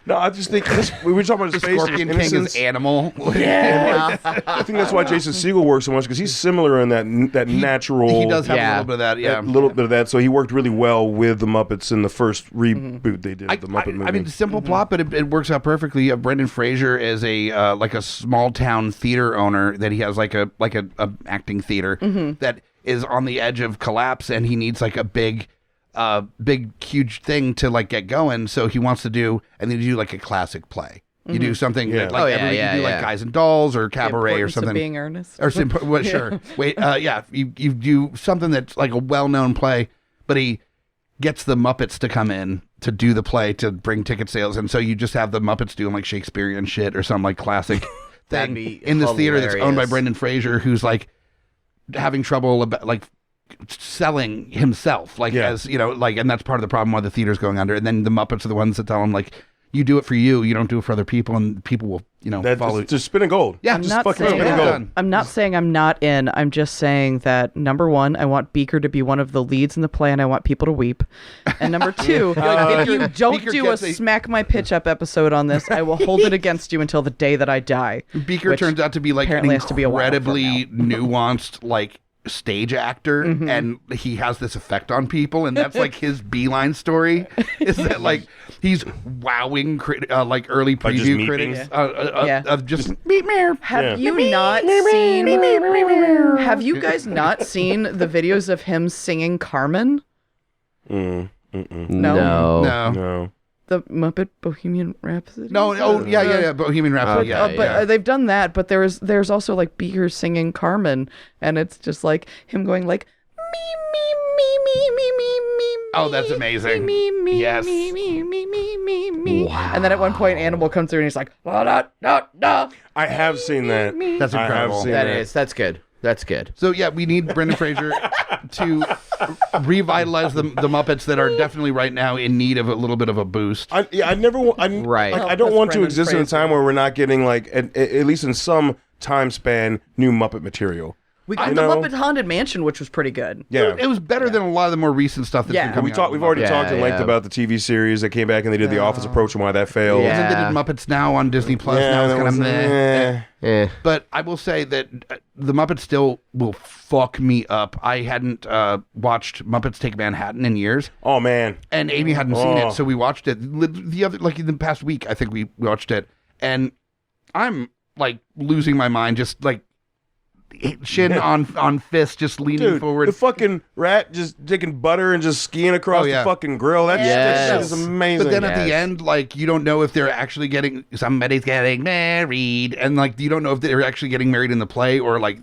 No, I just think we were talking about his the face. Scorpion King is Animal. Yeah. I think that's why Jason Segel works so much, because he's similar in that natural. He does have a little bit of that. Yeah, a little bit of that. So he worked really well with the Muppets in the first reboot they did of the Muppet movie. I mean, simple plot, but it works out perfectly. You have Brendan Fraser as a like a small town theater owner that he has like a acting theater that is on the edge of collapse, and he needs like a big huge thing to like get going. So he wants to do, and then you do like a classic play. You do something that, like you do like Guys and Dolls or Cabaret or something. Of being earnest. Or sure. Wait, you do something that's like a well-known play, but he gets the Muppets to come in to do the play to bring ticket sales, and so you just have the Muppets doing like Shakespearean shit or some like classic thing in this theater that's owned by Brendan Fraser, who's like having trouble about like selling himself, like as you know, like, and that's part of the problem why the theater's going under. And then the Muppets are the ones that tell him like, you do it for you, you don't do it for other people, and people will, follow. Just spinning gold. Yeah, I'm just not fucking saying spinning that. gold. I'm not saying I'm not in. I'm just saying that number one, I want Beaker to be one of the leads in the play, and I want people to weep. And number two, if you don't Beaker do a gets smack my pitch up episode on this, I will hold it against you until the day that I die. Beaker which turns out to be like an apparently has to be a while from incredibly nuanced like stage actor, and he has this effect on people, and that's like his beeline story is that like he's wowing like early preview critics of just meet me. Have you not seen? Have you guys not seen the videos of him singing Carmen? No. No. The Muppet Bohemian Rhapsody? No, yeah, Bohemian Rhapsody. But they've done that, but there's also like Beaker singing Carmen, and it's just like him going like me me me me me me me. Oh, that's amazing. Me me Yes. me me me me me me. Wow. And then at one point, Animal comes through and he's like, la da da da. I have seen that. That's I have incredible. seen That's good. That's good. So yeah, we need Brendan Fraser to revitalize the Muppets that are definitely right now in need of a little bit of a boost. I never. Right. Like, I don't That's want to Brendan exist in a Fraser. time where we're not getting like at least in some time span new Muppet material. We got You the know? Muppet Haunted Mansion, which was pretty good. Yeah. It was better than a lot of the more recent stuff that's Yeah. been coming out. We've already talked in length yeah. about the TV series that came back and they did the Office approach and why that failed. Yeah. And they did Muppets Now on Disney Plus. Now it's that kind of was- meh. Yeah. But I will say that the Muppets still will fuck me up. I hadn't watched Muppets Take Manhattan in years, Oh man. and Amy hadn't seen Oh. it, so we watched it the other, like in the past week. I think we watched it, and I'm like losing my mind, just like shin on fist, just leaning Dude, forward. the fucking rat just taking butter and just skiing across Oh, yeah. the fucking grill. That shit is amazing. But then at the Yes. end, like, you don't know if they're actually somebody's getting married, and like you don't know if they're actually getting married in the play or like.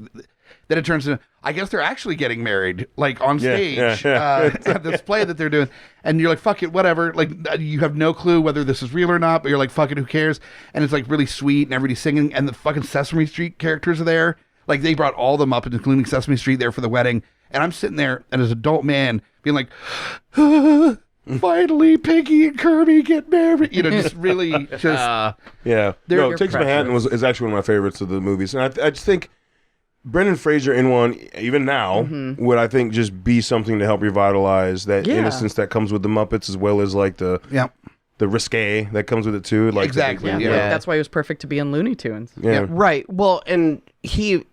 Then it turns into, I guess they're actually getting married, like on stage at this play that they're doing. And you're like, fuck it, whatever. Like, you have no clue whether this is real or not, but you're like, fuck it, who cares? And it's like really sweet, and everybody's singing, and the fucking Sesame Street characters are there. Like, they brought all them up, including Sesame Street, there for the wedding. And I'm sitting there, and as an adult man, being like, finally, Piggy and Kirby get married. You know, just really just. Yeah. They're No, Takes Manhattan is actually one of my favorites of the movies. And I just think Brendan Fraser in one, even now, would I think just be something to help revitalize that innocence that comes with the Muppets as well as like the risque that comes with it too. Like Exactly, Yeah, yeah. that's why he was perfect to be in Looney Tunes. Yeah. Right. Well, and he,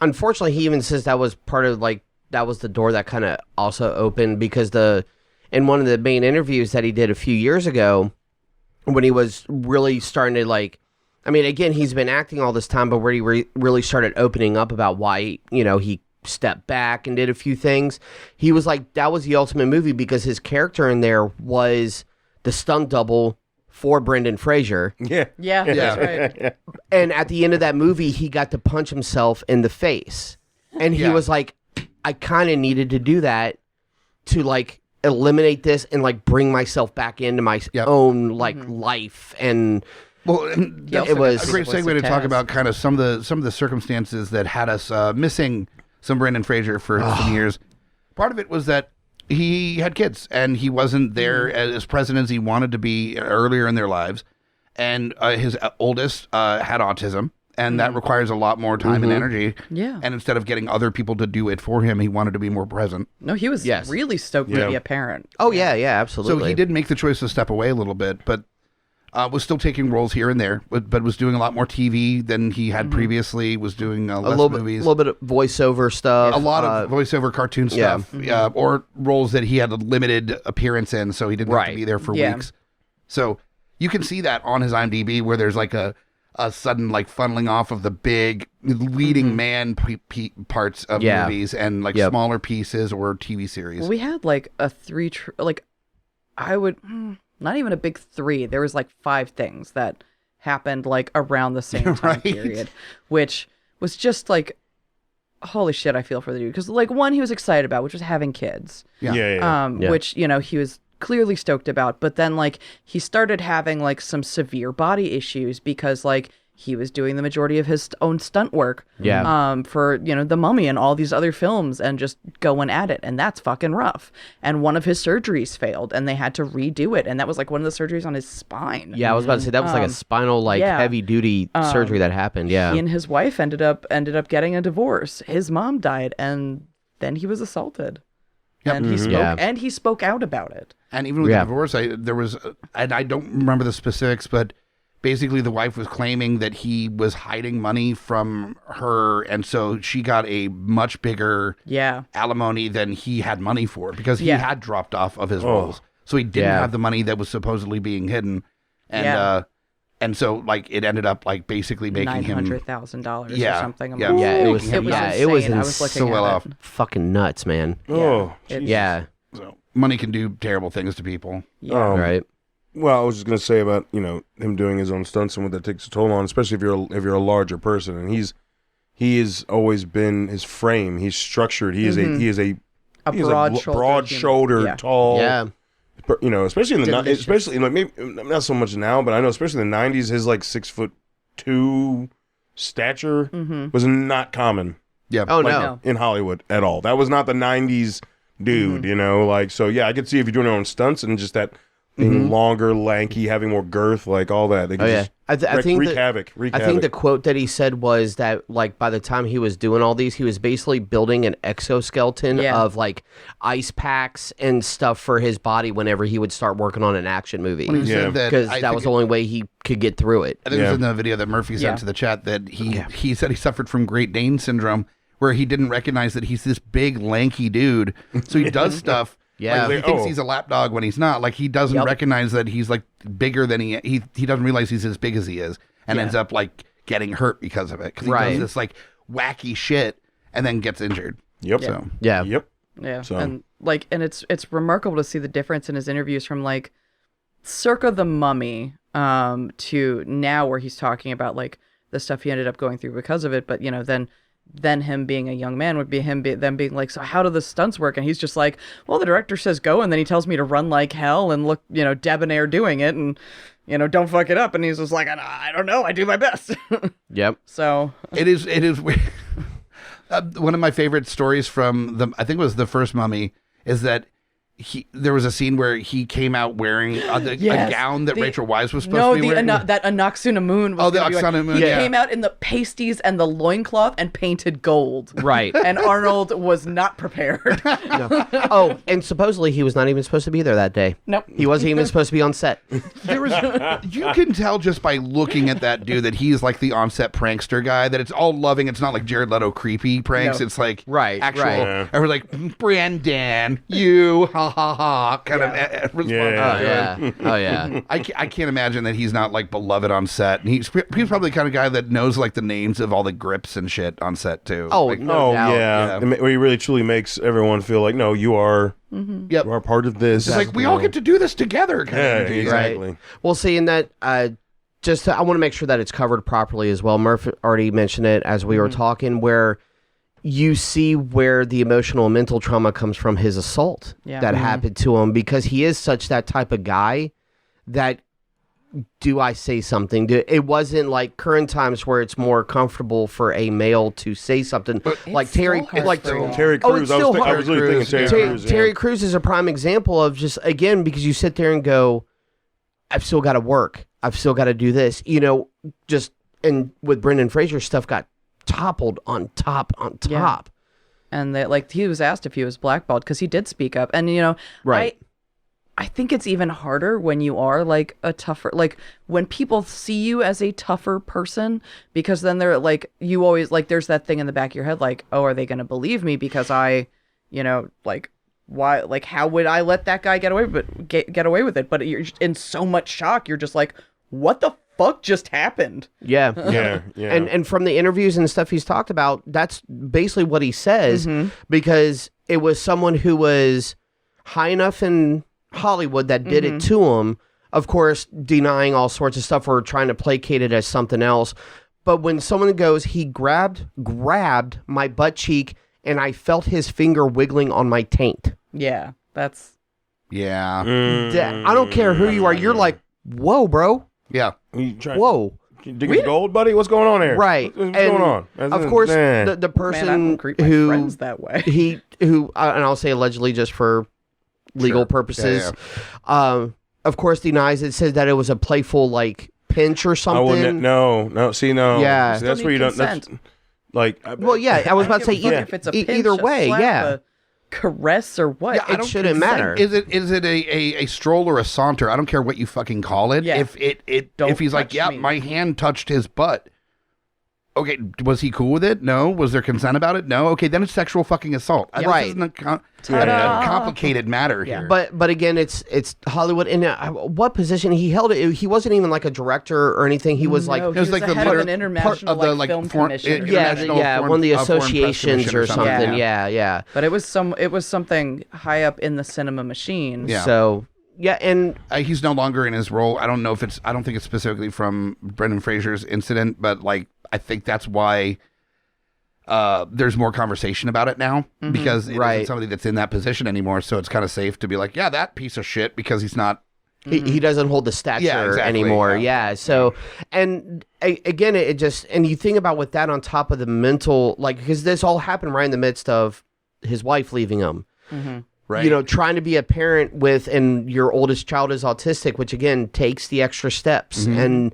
unfortunately, he even says that was part of like that was the door that kind of also opened because in one of the main interviews that he did a few years ago, when he was really starting to like, I mean, again, he's been acting all this time, but where he really started opening up about why he stepped back and did a few things, he was like that was the ultimate movie because his character in there was the stunt double for Brendan Fraser. Yeah. Yeah, that's right. And at the end of that movie, he got to punch himself in the face. And he was like, I kind of needed to do that to like eliminate this and like bring myself back into my own like life. And Well, and that's it was a great segue to talk about kind of some of the circumstances that had us missing some Brendan Fraser for some years. Part of it was that he had kids and he wasn't there as present as he wanted to be earlier in their lives. And his oldest had autism, and that requires a lot more time and energy. Yeah. And instead of getting other people to do it for him, he wanted to be more present. No, he was really stoked to be a parent. oh yeah, absolutely. So he did make the choice to step away a little bit, but was still taking roles here and there, but was doing a lot more TV than he had previously, was doing less movies. A little bit of voiceover stuff. A lot of voiceover cartoon stuff, or roles that he had a limited appearance in, so he didn't have to be there for weeks. So you can see that on his IMDb, where there's like a sudden like funneling off of the big leading man parts of movies and like smaller pieces or TV series. Well, we had like a I would not even a big three. There was like 5 things that happened like around the same time period, which was just like, holy shit, I feel for the dude. Because like one he was excited about, which was having kids. Which, he was clearly stoked about. But then like he started having like some severe body issues because like he was doing the majority of his own stunt work. Yeah. For, The Mummy and all these other films and just going at it. And that's fucking rough. And one of his surgeries failed and they had to redo it. And that was like one of the surgeries on his spine. Yeah, I was about to say that was like a spinal, heavy duty surgery that happened. Yeah. He and his wife ended up getting a divorce. His mom died and then he was assaulted. Yep. And he spoke out about it. And even with the divorce, there was, and I don't remember the specifics, but basically the wife was claiming that he was hiding money from her, and so she got a much bigger alimony than he had money for because he had dropped off of his roles. So he didn't have the money that was supposedly being hidden. And so like it ended up like basically making him $900,000 or something. It was insane. I was looking so well at off. Fucking nuts, man. So money can do terrible things to people. Right. Well, I was just gonna say about him doing his own stunts and what that takes a toll on, especially if you're a larger person. And he has always been his frame. He's structured. He is a broad-shouldered, tall. Yeah. Especially in the especially maybe not so much now, but I know especially in the 90s, his like 6'2" stature was not common. Yeah. Oh no. In Hollywood at all. That was not the 90s dude. So yeah, I could see if you're doing your own stunts and just that. Being longer, lanky, having more girth, like all that. They can I think wreak havoc. I think the quote that he said was that, like, by the time he was doing all these, he was basically building an exoskeleton of like ice packs and stuff for his body whenever he would start working on an action movie. Because that was the only way he could get through it. I think it was in the video that Murphy sent to the chat that he said he suffered from Great Dane syndrome, where he didn't recognize that he's this big, lanky dude. So he does stuff. Yeah, he thinks he's a lapdog when he's not. Like he doesn't recognize that he's like bigger than he doesn't realize he's as big as he is, and ends up like getting hurt because of it. Because he does this like wacky shit and then gets injured. Yep. So Yep. Yeah. So. And it's remarkable to see the difference in his interviews from like circa The Mummy to now where he's talking about like the stuff he ended up going through because of it. But then him being a young man would be them being like, so how do the stunts work? And he's just like, well, the director says go, and then he tells me to run like hell and look, debonair doing it, and don't fuck it up. And he's just like, I don't know, I do my best. Yep. So it is weird. One of my favorite stories from I think it was the first Mummy, is that there was a scene where he came out wearing a gown that Rachel Weisz was supposed to be wearing. That Anoxuna Moon was the Anoxuna Moon. He came out in the pasties and the loincloth and painted gold. Right. And Arnold was not prepared. No. Oh, and supposedly he was not even supposed to be there that day. Nope. He wasn't even supposed to be on set. You can tell just by looking at that dude that he's like the on-set prankster guy, that it's all loving. It's not like Jared Leto creepy pranks. No. It's like actual. Right. Everyone's like, Brendan, you, ha ha ha, kind of response. Oh yeah. I can't imagine that he's not like beloved on set. And he's probably the kind of guy that knows like the names of all the grips and shit on set too. Oh, like, no doubt. Yeah. Where he really truly makes everyone feel like, no, you are. You are part of this. It's like we all get to do this together. Exactly. Right. Well, see, in that, I want to make sure that it's covered properly as well. Murph already mentioned it as we were talking, where you see where the emotional and mental trauma comes from his assault that happened to him, because he is such that type of guy that, do I say something? It wasn't like current times where it's more comfortable for a male to say something. Like Terry Crews. I was really thinking Terry Crews. Terry Crews is a prime example of just, again, because you sit there and go, I've still got to work. I've still got to do this. And with Brendan Frasier, stuff got toppled on top. Yeah. And he was asked if he was blackballed because he did speak up. And, right. I think it's even harder when you are like a tougher, like when people see you as a tougher person, because then they're like, you always like, there's that thing in the back of your head, like, oh, are they going to believe me? Because why, like, how would I let that guy get away with it? But you're in so much shock. You're just like, what the fuck just happened? Yeah. And from the interviews and stuff he's talked about, that's basically what he says, because it was someone who was high enough in Hollywood that did it to him, of course, denying all sorts of stuff or trying to placate it as something else. But when someone goes, he grabbed my butt cheek and I felt his finger wiggling on my taint. Yeah, that's... Yeah. I don't care who you are. You're like, whoa, bro. Yeah. Whoa. digging for gold, buddy? What's going on here? Right. What's going on? Of course, the person Man, I don't treat my friends that way. and I'll say allegedly just for legal purposes, of course denies it, says that it was a playful like pinch or something. No. Yeah. See, that's where you don't. That's, like, well, yeah, I was about to say if it's a pinch, either way, a slap, yeah. a caress or what. Yeah, It shouldn't matter. Is it a stroll or a saunter? I don't care what you fucking call it. Yeah. If he's like, touch yeah, me. my hand touched his butt. Okay, was he cool with it? No. Was there consent about it? No. Okay, then it's sexual fucking assault. Right. This isn't a complicated matter here. But again, it's Hollywood. In what position he held it? He wasn't even like a director or anything. He was like No, he was like the the head of leader- an international part of the, like, film foreign- commission. International one of the Foreign Press associations Commission or or something. something. Yeah. Yeah. But it was something high up in the cinema machine. Yeah. So yeah, and He's no longer in his role. I don't think it's specifically from Brendan Fraser's incident, but like I think that's why there's more conversation about it now because it isn't somebody that's in that position anymore. So it's kind of safe to be like, yeah, that piece of shit, because he's not. he doesn't hold the stature exactly, anymore. Yeah. So, and again, it just, and you think about with that on top of the mental, like, because this all happened right in the midst of his wife leaving him. Right. You know, trying to be a parent with, and your oldest child is autistic, which again takes the extra steps. And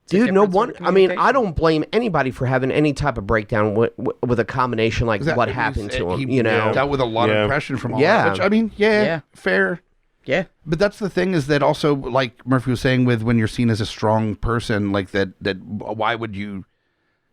dude, no different sort one, of I mean, I communication. don't blame anybody for having any type of breakdown with a combination like what happened to him, you know? dealt with a lot of pressure from all Yeah. that, which I mean, Yeah. fair. Yeah. But that's the thing, is that also, like Murphy was saying, with when you're seen as a strong person, like that why would you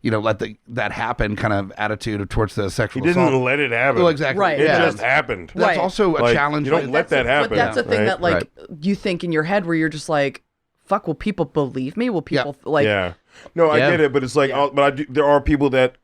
let that happen kind of attitude towards the sexual He didn't assault. let it happen. Well, exactly. Right. It Yeah. just happened. That's Right. also a Like, challenge. you don't with- let that happen. But that's the thing right? that like you think in your head where you're just like, fuck, will people believe me? Will people like Yeah. No, I get it, but it's like, there are people that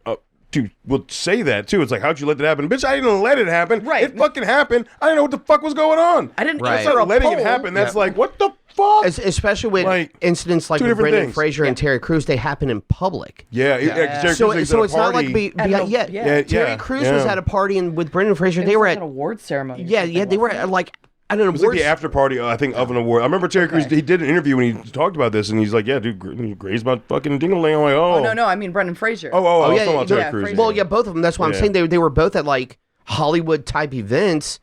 will say that too. It's like, how'd you let that happen? Bitch, I didn't let it happen. Right. It fucking happened. I didn't know what the fuck was going on. I didn't Right. answer It's a not letting poll. it happen. That's like, what the fuck? Especially with Like, incidents like two with different Brendan things. Fraser and Terry Crews, they happen in public. Yeah. Terry So, Crews so at a it's not like party. Terry Crews was at a party and with Brendan Fraser, they were like at an award ceremony. or they something, were wasn't at like at an It was like awards. the after party, I think, of an award. I remember Terry Crews, he did an interview when he talked about this, and he's like, yeah, dude, he grazed my fucking ding-a-ling. I'm like, it? No, I mean Brendan Fraser. I was yeah, talking about yeah, Terry Crews. Fraser. Well, yeah, both of them. That's why I'm Yeah. saying they were both at like Hollywood type events,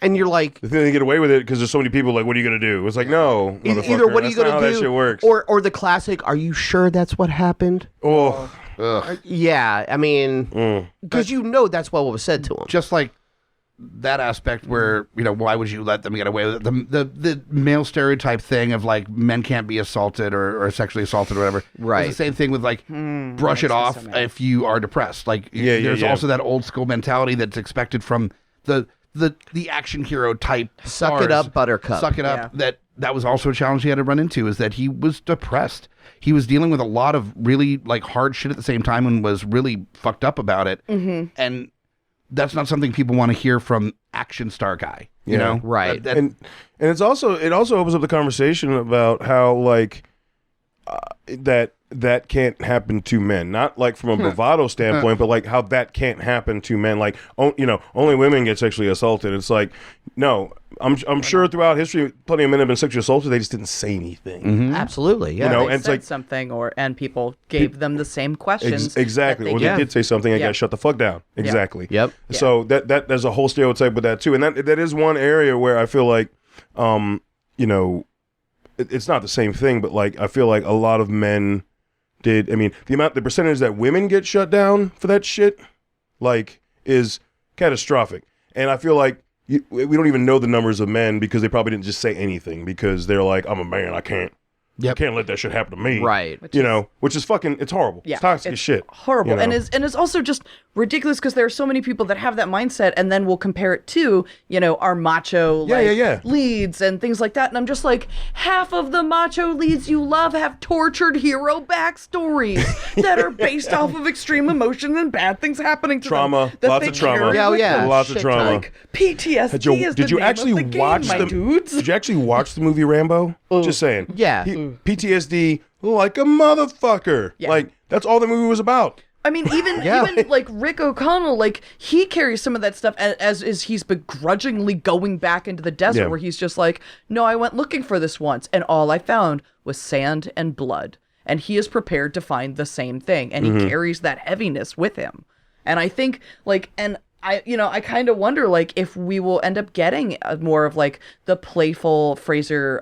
and you're like, The thing they get away with it because there's so many people like, what are you going to do? It's like, no, either motherfucker, what are you that's not gonna how do, that shit works. or the classic, are you sure that's what happened? Oh, Ugh. Yeah, I mean, because you know that's what was said to him. Just like that aspect where, why would you let them get away with it? The male stereotype thing of like men can't be assaulted or sexually assaulted or whatever. Right. It's the same thing with like brush it off if you are depressed. Like there's also that old school mentality that's expected from the action hero type. Suck it stars. up, Buttercup. Suck it up. That was also a challenge he had to run into, is that he was depressed. He was dealing with a lot of really like hard shit at the same time and was really fucked up about it. And that's not something people want to hear from action star guy, you know? Right. and it also opens up the conversation about how like that can't happen to men, not like from a bravado standpoint, but like how that can't happen to men. Like, only women get sexually assaulted. It's like, no, I'm sure throughout history, plenty of men have been sexually assaulted. They just didn't say anything. Absolutely, yeah. know, They and it's said like- something, and people gave them the same questions. Exactly. Or they did say something and got shut the fuck down. Exactly. Yep. So that there's a whole stereotype with that too, and that is one area where I feel like, it's not the same thing, but like I feel like a lot of men did. I mean, the percentage that women get shut down for that shit, like, is catastrophic, and I feel like we don't even know the numbers of men because they probably didn't just say anything because they're like, I'm a man, I can't let that shit happen to me. Right. Which is fucking, it's horrible. Yeah, It's toxic as shit. Horrible. you know? And it's also just ridiculous because there are so many people that have that mindset and then will compare it to, our macho leads and things like that. And I'm just like, half of the macho leads you love have tortured hero backstories that are based off of extreme emotion and bad things happening to Trauma, them. that lots they of trauma. carry Yeah, with yeah. them. Lots of trauma. Like PTSD is Did the you name actually of the game, watch my dudes. Did you actually watch the movie Rambo? Just saying. Yeah. PTSD like a motherfucker. Yeah. Like, that's all the movie was about. I mean, even like Rick O'Connell, like he carries some of that stuff as is he's begrudgingly going back into the desert where he's just like, no, I went looking for this once and all I found was sand and blood. and he is prepared to find the same thing, and he carries that heaviness with him. And I think, like, and I kind of wonder, like, if we will end up getting more of, like, the playful Fraser,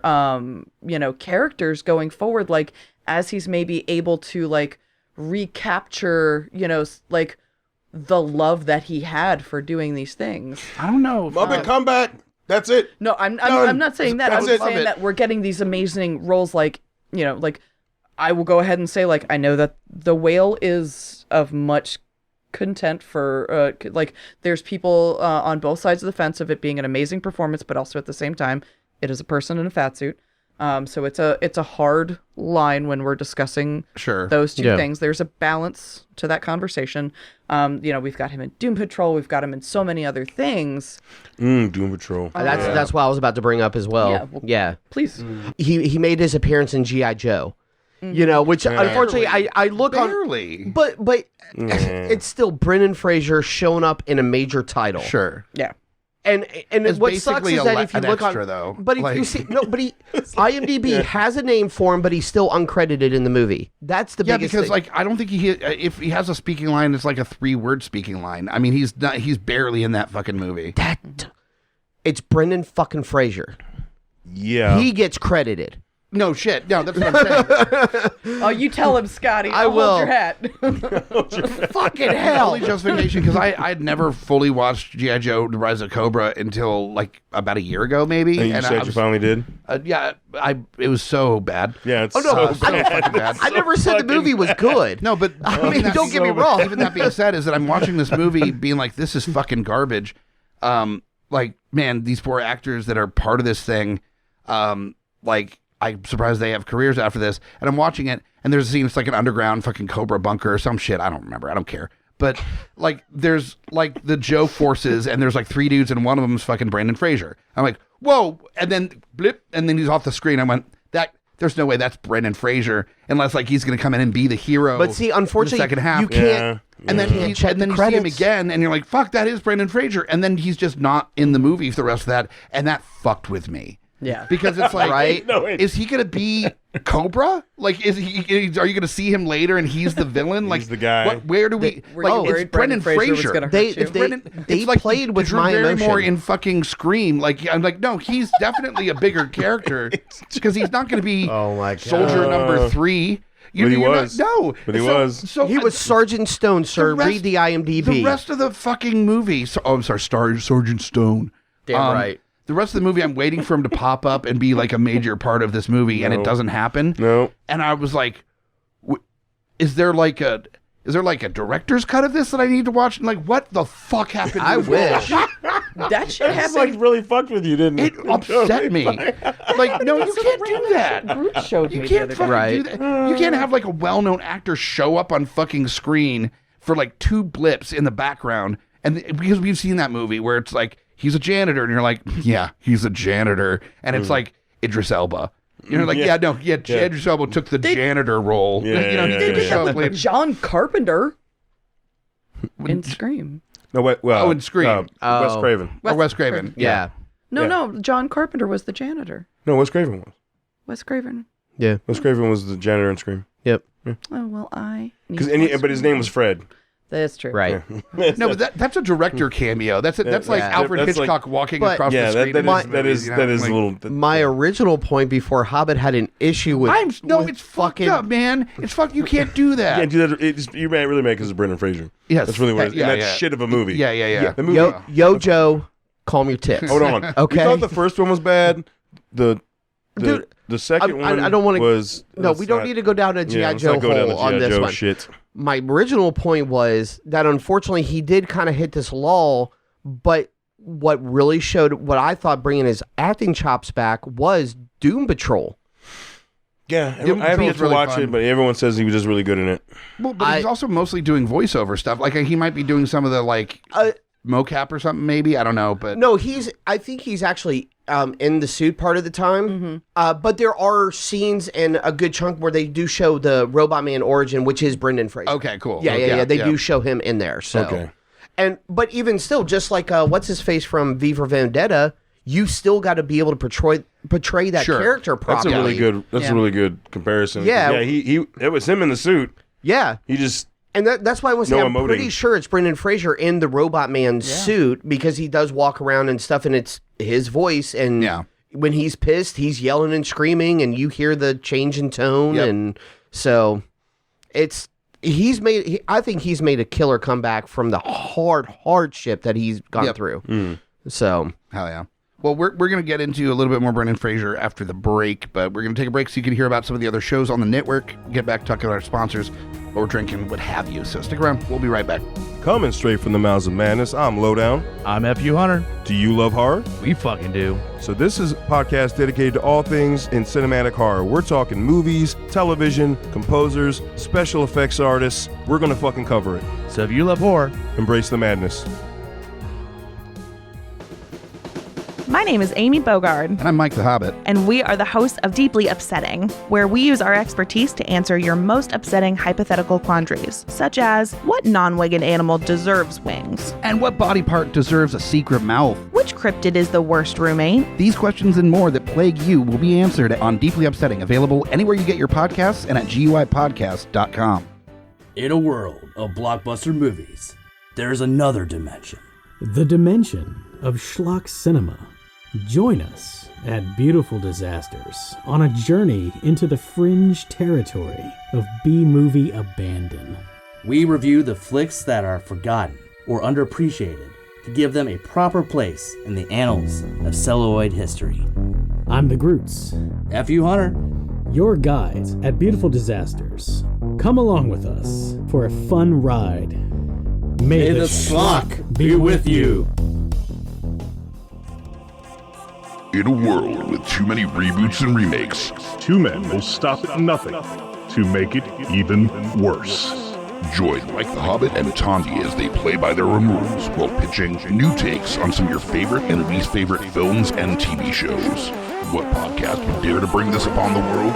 characters going forward, like, as he's maybe able to, like, recapture, like, the love that he had for doing these things. I don't know. Muppet comeback. That's it. No, I'm not saying that. I'm saying that we're getting these amazing roles, like, like, I will go ahead and say, like, I know that The Whale is of much content for like, there's people on both sides of the fence of it being an amazing performance, but also at the same time it is a person in a fat suit, so it's a hard line when we're discussing those two things. There's a balance to that conversation. We've got him in Doom Patrol, we've got him in so many other things. Doom Patrol. That's what I was about to bring up as well. Yeah, please. He made his appearance in G.I. Joe. Which unfortunately I look barely. on, but it's still Brendan Fraser showing up in a major title. Sure. Yeah. And it's what sucks is that if you look extra, on, though. But if you see, IMDb has a name for him, but he's still uncredited in the movie. That's the biggest because thing. like I don't think if he has a speaking line, it's like a 3-word speaking line. I mean, he's barely in that fucking movie. It's Brendan fucking Fraser. Yeah. He gets credited. No shit. No, that's what I'm saying. Oh, you tell him, Scotty. I will. Hold your hat. Fucking hell. Only justification because I'd never fully watched G.I. Joe: The Rise of Cobra until like about a year ago, maybe. And you said you finally did? It was so bad. Yeah, it's so fucking bad. I never said the movie was good. No, but I mean, don't get me wrong. Even that being said, is that I'm watching this movie being like, this is fucking garbage. Like, man, these poor actors that are part of this thing, like, I'm surprised they have careers after this. And I'm watching it, and there's a scene, it's like an underground fucking Cobra bunker or some shit. I don't remember. I don't care. But, like, there's, like, the Joe forces, and there's, like, 3 dudes, and one of them is fucking Brendan Fraser. I'm like, whoa. And then, blip, and then he's off the screen. I went, there's no way that's Brendan Fraser, unless, like, he's going to come in and be the hero. But see, unfortunately, in the second half. you can't. And then you see him again, and you're like, fuck, that is Brendan Fraser. And then he's just not in the movie for the rest of that, and that fucked with me. Yeah. Because it's like, Right? Is he going to be Cobra? Like, are you going to see him later and he's the villain? Like, He's the guy. Where do we... Were you worried it's Brendan Fraser. They played with Drew my Barrymore emotion. in fucking Scream. Like, I'm like, no, he's definitely a bigger character because he's not going to be Oh my God. soldier number 3. But he was. But he was. So He was Sergeant Stone, sir. rest- Read the IMDb. the rest of the fucking movie. I'm sorry, Sergeant Stone. Damn right. The rest of the movie, I'm waiting for him to pop up and be like a major part of this movie, and it doesn't happen. No. And I was like, is there like a director's cut of this that I need to watch? And like, what the fuck happened? I wish. That shit It's happened. like really fucked with you, didn't it? It upset me. Like, no, you can't do that. Groot showed You me can't the other fucking day. do that. You can't have like a well-known actor show up on fucking screen for like 2 blips in the background, and because we've seen that movie where it's like he's a janitor, and you're like, yeah, he's a janitor, and it's like Idris Elba. You're like, Idris Elba took the janitor role. Yeah, he did the show. Played John Carpenter in Scream. No, in Scream. Wes Craven. Wes Craven. Yeah. No, John Carpenter was the janitor. No, Wes Craven was. Wes Craven. Yeah. Wes Craven was the janitor in Scream. Yep. Oh, well, But his name was Fred. That's true. Right. No, but that's a director cameo. That's like Yeah. Alfred That's like- Hitchcock walking But- across the screen. that is a little. My original point before Hobbit had an issue with. It's fucked up, man. It's fucked. You can't do that. You can't do that. You really make it because of Brendan Fraser. Yes. That's really what it is. Yeah, And that's yeah. shit of a movie. Yeah. The movie. Yo, Joe, calm your tits. Hold on. Okay. We thought the first one was bad. The Dude, second one I don't want to. was. No, we don't need to go down a G.I. let's Joe not go down hole the on G.I. this Joe one. shit. My original point was that unfortunately he did kind of hit this lull, but what really showed what I thought bringing his acting chops back was Doom Patrol. Yeah, Doom I haven't Patrol's yet to really watch fun. it, but everyone says he was just really good in it. Well, but he's also mostly doing voiceover stuff. Like he might be doing some of the like mocap or something. Maybe I don't know. But No, I think he's actually in the suit part of the time. But there are scenes and a good chunk where they do show the Robot Man origin, which is Brendan Fraser. okay, cool. Yeah. They do show him in there. So. Okay. But even still, just like what's his face from V for Vendetta, you still got to be able to portray that character properly. That's a really good comparison. Yeah. It was him in the suit. Yeah. He just... And that's why I was saying, I'm pretty sure it's Brendan Frasier in the Robot Man suit, because he does walk around and stuff, and it's his voice. And when he's pissed, he's yelling and screaming, and you hear the change in tone. And so it's I think he's made a killer comeback from the hardship that he's gone through. So hell yeah. Well, we're going to get into a little bit more Brendan Frasier after the break, but we're going to take a break so you can hear about some of the other shows on the network, get back talking about our sponsors, what we're drinking, what have you. So stick around. We'll be right back. Coming straight from the mouths of madness, I'm Lowdown. I'm FU Hunter. Do you love horror? We fucking do. So this is a podcast dedicated to all things in cinematic horror. We're talking movies, television, composers, special effects artists. We're going to fucking cover it. So if you love horror, embrace the madness. My name is Amy Bogard. And I'm Mike the Hobbit. And we are the hosts of Deeply Upsetting, where we use our expertise to answer your most upsetting hypothetical quandaries, such as, what non-winged animal deserves wings? And what body part deserves a secret mouth? Which cryptid is the worst roommate? These questions and more that plague you will be answered on Deeply Upsetting, available anywhere you get your podcasts and at GUIPodcast.com. In a world of blockbuster movies, there's another dimension. The dimension of schlock cinema. Join us at Beautiful Disasters on a journey into the fringe territory of B-movie abandon. We review the flicks that are forgotten or underappreciated to give them a proper place in the annals of celluloid history. I'm the Groots. FU Hunter. Your guides at Beautiful Disasters. Come along with us for a fun ride. May the schlock be with you. In a world with too many reboots and remakes, two men will stop at nothing to make it even worse. Join Mike the Hobbit and Tondi as they play by their own rules while pitching new takes on some of your favorite and least favorite films and TV shows. What podcast would dare to bring this upon the world?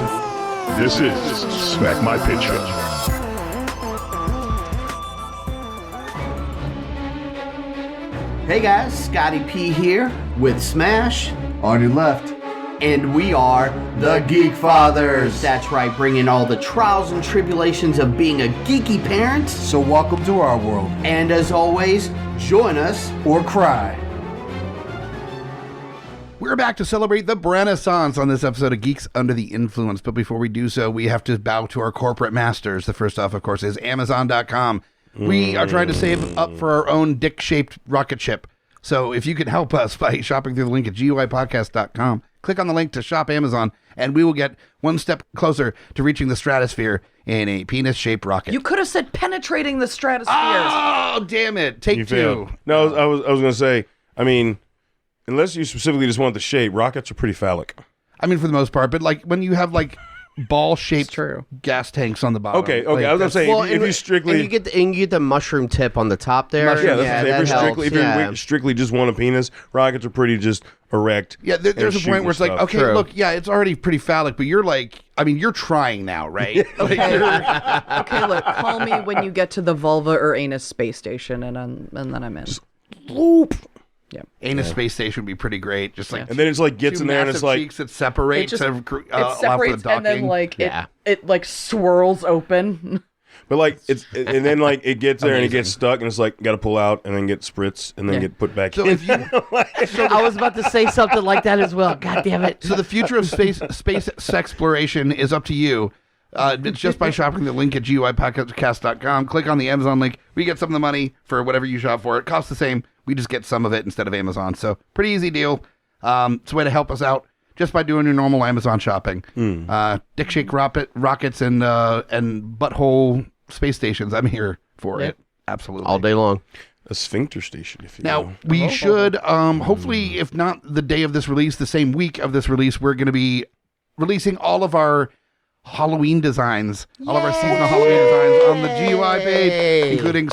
This is Smack My Pitch Up. Hey guys, Scotty P here with Smash. On your left. And we are the Geekfathers. That's right, bringing all the trials and tribulations of being a geeky parent. So welcome to our world. And as always, join us or cry. We're back to celebrate the Brenaissance on this episode of Geeks Under the Influence. But before we do so, we have to bow to our corporate masters. The first off, of course, is Amazon.com. We are trying to save up for our own dick-shaped rocket ship. So if you can help us by shopping through the link at GUIPodcast.com, click on the link to shop Amazon, and we will get one step closer to reaching the stratosphere in a penis-shaped rocket. You could have said penetrating the stratosphere. Oh, damn it. Take two. No, I was going to say, I mean, unless you specifically just want the shape, rockets are pretty phallic. I mean, for the most part, but like when you have like ball-shaped gas tanks on the bottom. Okay. I was going to say, if you strictly... And you get the mushroom tip on the top there. If you strictly just want a penis, rockets are pretty just erect. Yeah, there's a point where it's like, okay, look, it's already pretty phallic, but you're like, I mean, you're trying now, right? Okay, look, call me when you get to the vulva or anus space station, and then I'm in. Just whoop. Yeah. Anus space station would be pretty great. Just like, and then it's like gets in there and it's like cheeks that separate. It separates and then like it like swirls open. But like and then like it gets there and it gets stuck and it's like got to pull out and then get spritz and then get put back in. If you, I was about to say something like that as well. God damn it! So the future of space exploration is up to you. It's just by shopping the link at GUIPodcast.com. Click on the Amazon link. We get some of the money for whatever you shop for. It costs the same. We just get some of it instead of Amazon. So pretty easy deal. It's a way to help us out just by doing your normal Amazon shopping. Dick shake rockets and butthole space stations. I'm here for it. Absolutely. All day long. A sphincter station, if you will. Now, we should, hopefully, if not the day of this release, the same week of this release, we're going to be releasing all of our Halloween designs, all of our seasonal Halloween designs on the GUI page, including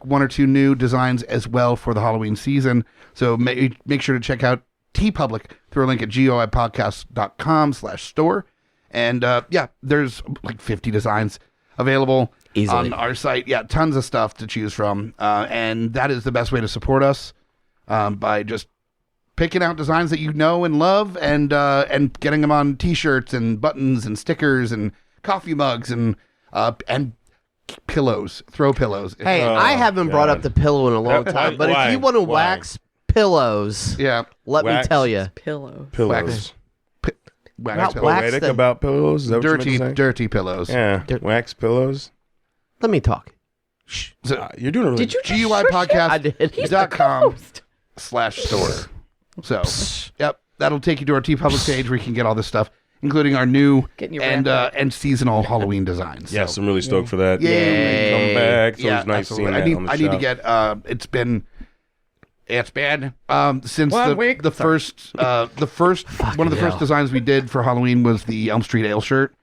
one or two new designs as well for the Halloween season. So make sure to check out TeePublic through a link at GUIPodcast.com/store. And there's like 50 designs available on our site. Yeah, tons of stuff to choose from. And that is the best way to support us by just picking out designs that you know and love, and getting them on T-shirts and buttons and stickers and coffee mugs and pillows, throw pillows. Hey, I haven't brought up the pillow in a long time, but if you want to wax pillows, let me tell you, pillows. Not Poetic about pillows? Is that what you meant to say? Dirty pillows. Yeah, wax pillows. Let me talk. So, you're doing a really Did you GUIPodcast.com/store. So, yep, that'll take you to our TeePublic page where you can get all this stuff, including our new and seasonal Halloween designs. Yes, I'm really stoked for that. Yay. Come back. It's always nice absolutely. seeing that on the I need to shop. get. It's been since 1 week. the first one of the first designs we did for Halloween was the Elm Street Ale shirt.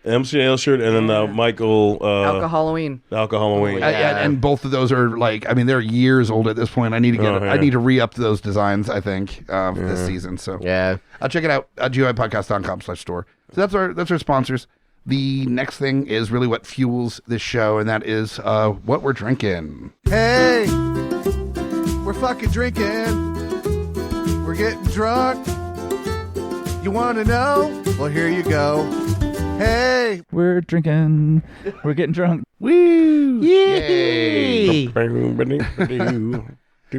Elm Street Ale shirt, and then the Michael Alcoholoween. Alcoholoween. And both of those are they're years old at this point. I need to get I need to re-up those designs, I think, this season. So I'll check it out at GUIPodcast.com/store. So that's our sponsors. The next thing is really what fuels this show, and that is what we're drinking. Hey, we're fucking drinking. We're getting drunk. You want to know? Well, here you go. Hey, we're drinking. We're getting drunk. Woo! Yay!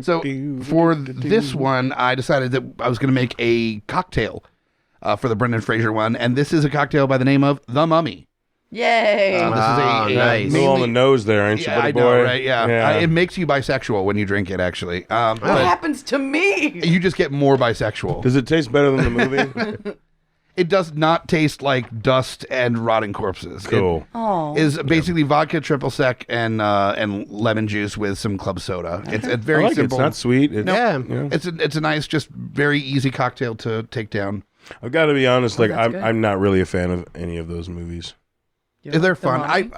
So for this one, I decided that I was going to make a cocktail for the Brendan Frasier one, and this is a cocktail by the name of The Mummy. Yay! This is a nice. On the nose there, ain't you, buddy I boy? know, right? Yeah. It makes you bisexual when you drink it, actually. What happens to me? You just get more bisexual. Does it taste better than the movie? It does not taste like dust and rotting corpses. Cool. It is basically vodka, triple sec, and lemon juice with some club soda. It's very simple. It's not sweet. It's a nice, just very easy cocktail to take down. I've got to be honest. I'm not really a fan of any of those movies. They're fun.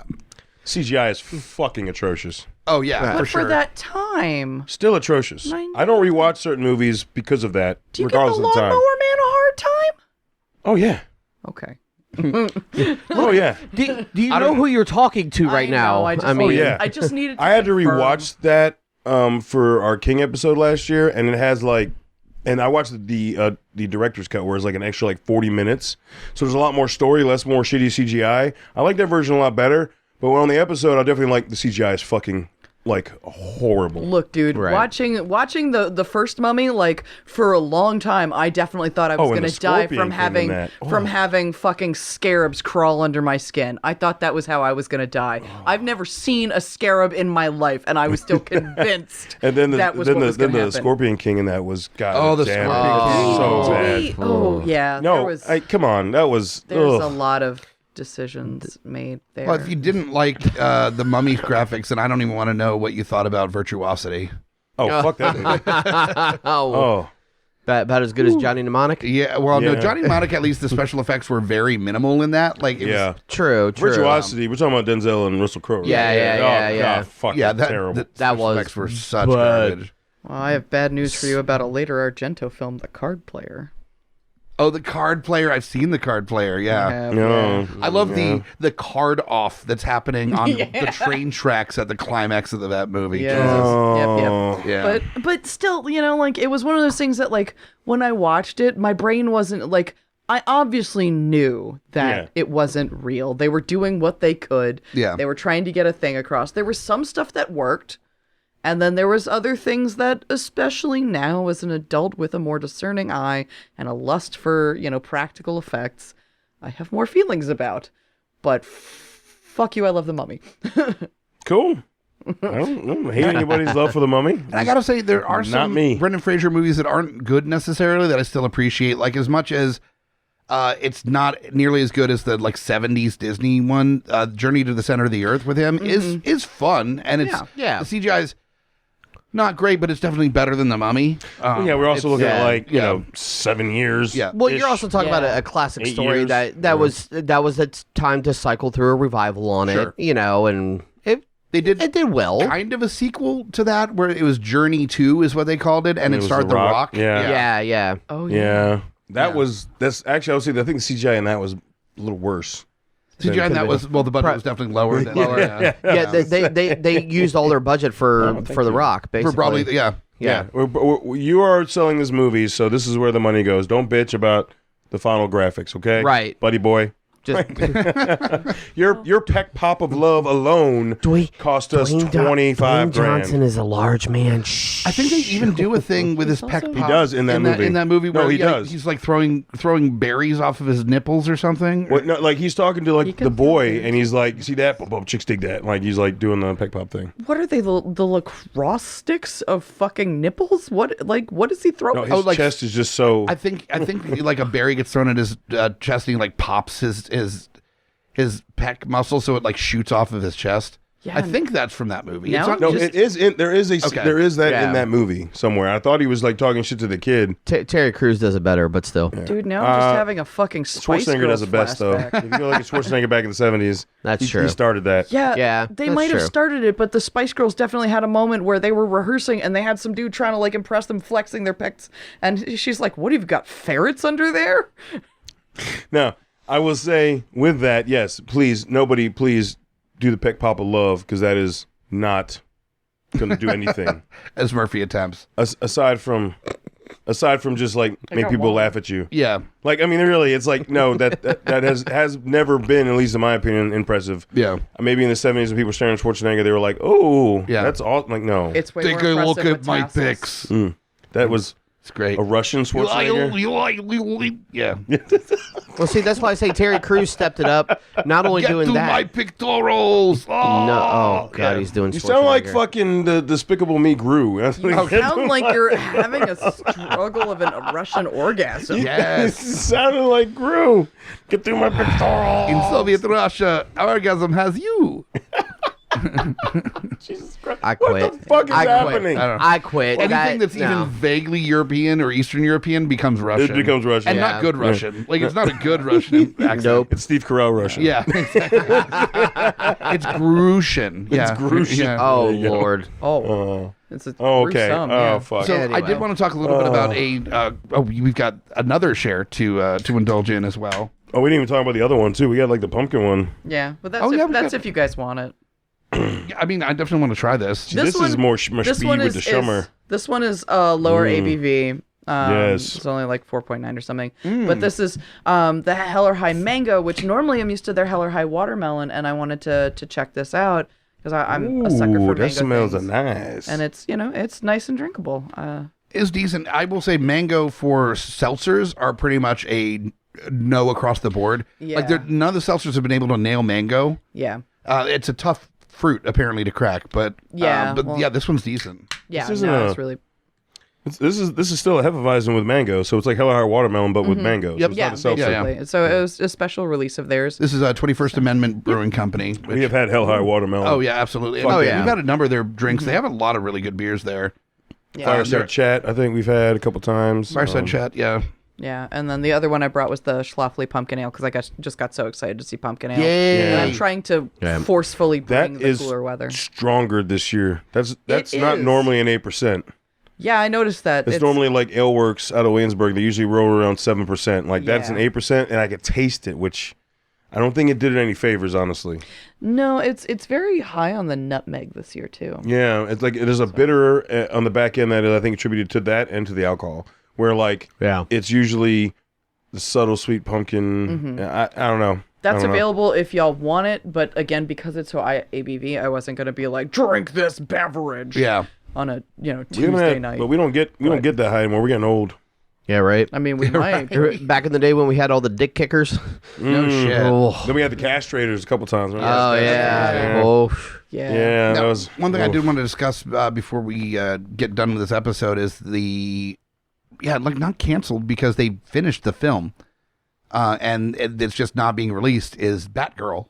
CGI is fucking atrocious. Oh yeah, but for sure. that time, still atrocious. I don't rewatch certain movies because of that. Do you regardless give the of the time. Lawnmower Man a hard time? Oh yeah. Okay. Oh yeah. Do you know who you're talking to right now? I just needed. I had to rewatch that for our King episode last year, and it has and I watched the director's cut where it's an extra 40 minutes, so there's a lot more story, more shitty CGI. I like that version a lot better, but on the episode, I definitely like the CGI is fucking horrible. Look, dude, watching the first Mummy, for a long time, I definitely thought I was going to die from having fucking scarabs crawl under my skin. I thought that was how I was going to die. I've never seen a scarab in my life, and I was still convinced and then that was what was going to happen. The Scorpion King in that was the Scorpion King. So bad. Oh yeah. No, come on, that was. There's a lot of decisions made there. Well, if you didn't like the Mummy graphics, then I don't even want to know what you thought about Virtuosity. Oh, fuck that movie. Oh. About as good as Johnny Mnemonic? Yeah, well, no, Johnny Mnemonic, at least the special effects were very minimal in that. True. Virtuosity, we're talking about Denzel and Russell Crowe. Right? Yeah. God, fucking terrible. That was effects were such garbage. Well, I have bad news for you about a later Argento film, The Card Player. Oh, The Card Player. I've seen The Card Player, yeah. I love the card off that's happening on the train tracks at the climax of that movie. Yeah. Yep. Yeah. But still, it was one of those things that, when I watched it, my brain wasn't, I obviously knew that it wasn't real. They were doing what they could. Yeah. They were trying to get a thing across. There was some stuff that worked. And then there was other things that, especially now as an adult with a more discerning eye and a lust for, practical effects, I have more feelings about. But fuck you, I love The Mummy. Cool. I don't hate anybody's love for The Mummy. And I gotta say, there are some Brendan Fraser movies that aren't good necessarily that I still appreciate. As much as it's not nearly as good as the 70s Disney one, Journey to the Center of the Earth with him is fun. And it's the CGI is not great, but it's definitely better than The Mummy. We're also looking at 7 years. Yeah. Well, you're also talking about a classic story that was its time to cycle through a revival on it, and it did well. Kind of a sequel to that, where it was Journey 2 is what they called it, and it starred The Rock. Yeah. Oh yeah. That's actually, I would say, I think the CGI in that was a little worse. CGI and that was the budget was definitely lower. Than, they used all their budget for The Rock, basically. For probably yeah. You are selling this movie, so this is where the money goes. Don't bitch about the final graphics, okay? Right, buddy boy. Just your peck pop of love alone cost us $25 grand. Johnson is a large man. I think they even do a thing with his peck pop. He does in that movie. In that movie, where he does. He's like throwing berries off of his nipples or something. What? No, like he's talking to like the boy, and he's like, "See that? Boom, chicks dig that." Like he's like doing the peck pop thing. What are they? The lacrosse sticks of fucking nipples? What is he throwing? No, his chest is just so. I think like a berry gets thrown at his chest, and he like pops his pec muscle, so it like shoots off of his chest. Yeah, I think that's from that movie. There is that in that movie somewhere. I thought he was like talking shit to the kid. Terry Crews does it better, but still. Dude, now I'm just having a fucking Spice Schwarzenegger does it best though. If you go like Schwarzenegger back in the 70s, that's true. He started that. Yeah, they might have started it, but the Spice Girls definitely had a moment where they were rehearsing and they had some dude trying to like impress them, flexing their pecs, and she's like, "What have you got? Ferrets under there?" Now, I will say with that, yes, please, nobody, please do the peck pop of love, because that is not going to do anything. As Murphy attempts. Aside from just like make people laugh at you. Yeah. Like, I mean, really, it's like, no, that has never been, at least in my opinion, impressive. Yeah. Maybe in the 70s when people were staring at Schwarzenegger, they were like, oh, yeah, that's all. Like, no. It's way more impressive. Take a look at my pics. That was... It's great. A Russian Schwarzenegger? Yeah. Well, see, that's why I say Terry Crews stepped it up. Not only doing that. My pectorals. Oh God, he's doing. You sound like fucking the Despicable Me Gru. You sound like you're having a struggle of a Russian orgasm. Yes, you sounded like Gru. Get through my pectorals. In Soviet Russia, orgasm has you. Jesus Christ. I quit. What the fuck is happening? I quit. Anything that's even vaguely European or Eastern European becomes Russian. It becomes Russian. And not good Russian. Like, it's not a good Russian accent. Nope. It's Steve Carell Russian. Yeah, exactly. It's Grushin. Yeah. It's Grushin. Yeah. Oh, Lord. It's okay. gruesome, Oh, fuck. So anyway. I did want to talk a little bit about we've got another share to indulge in as well. Oh, we didn't even talk about the other one, too. We got like the pumpkin one. Yeah, but that's if you guys want it. I mean, I definitely want to try this. This is more speed with the shummer. This one is lower ABV. Yes. It's only like 4.9 or something. But this is the Hell or High Mango, which normally I'm used to their Hell or High Watermelon, and I wanted to check this out because I'm a sucker for mango that smells things. Nice. And it's nice and drinkable. It's decent. I will say mango for seltzers are pretty much a no across the board. Yeah. Like none of the seltzers have been able to nail mango. Yeah. It's a tough fruit apparently to crack, but this one's decent. Yeah, it's really. This is still a Hefeweizen with mango, so it's like Hell or High Watermelon, but with mango. Yep. So it's not a seltzer. Basically. So it was a special release of theirs. This is a 21st Amendment Brewing Company. We have had Hell High Watermelon. Oh yeah, absolutely. And we've had a number of their drinks. They have a lot of really good beers there. Yeah. Fireside Chat, I think we've had a couple times. Fireside Chat, yeah. Yeah, and then the other one I brought was the Schlafly Pumpkin Ale because I just got so excited to see Pumpkin Ale. Yeah. And I'm trying to forcefully bring the cooler weather. Stronger this year. That's not normally an 8%. Yeah, I noticed that. It's normally like Aleworks out of Williamsburg. They usually roll around 7%. Like that's an 8%, and I could taste it, which I don't think it did it any favors, honestly. No, it's very high on the nutmeg this year too. Yeah, it's like there's a bitter on the back end that is, I think, attributed to that and to the alcohol. Where it's usually the subtle sweet pumpkin. I don't know. That's available if y'all want it, but again, because it's so high ABV, I wasn't gonna be like drink this beverage. Yeah. On a Tuesday night. But we don't get that high anymore. We're getting old. Yeah, right. I mean, we might. Back in the day when we had all the dick kickers. No shit. Oh. Then we had the castrators a couple times. Oh yeah. Oh yeah. That was one thing I did want to discuss before we get done with this episode is not canceled because they finished the film, and it's just not being released. Is Batgirl?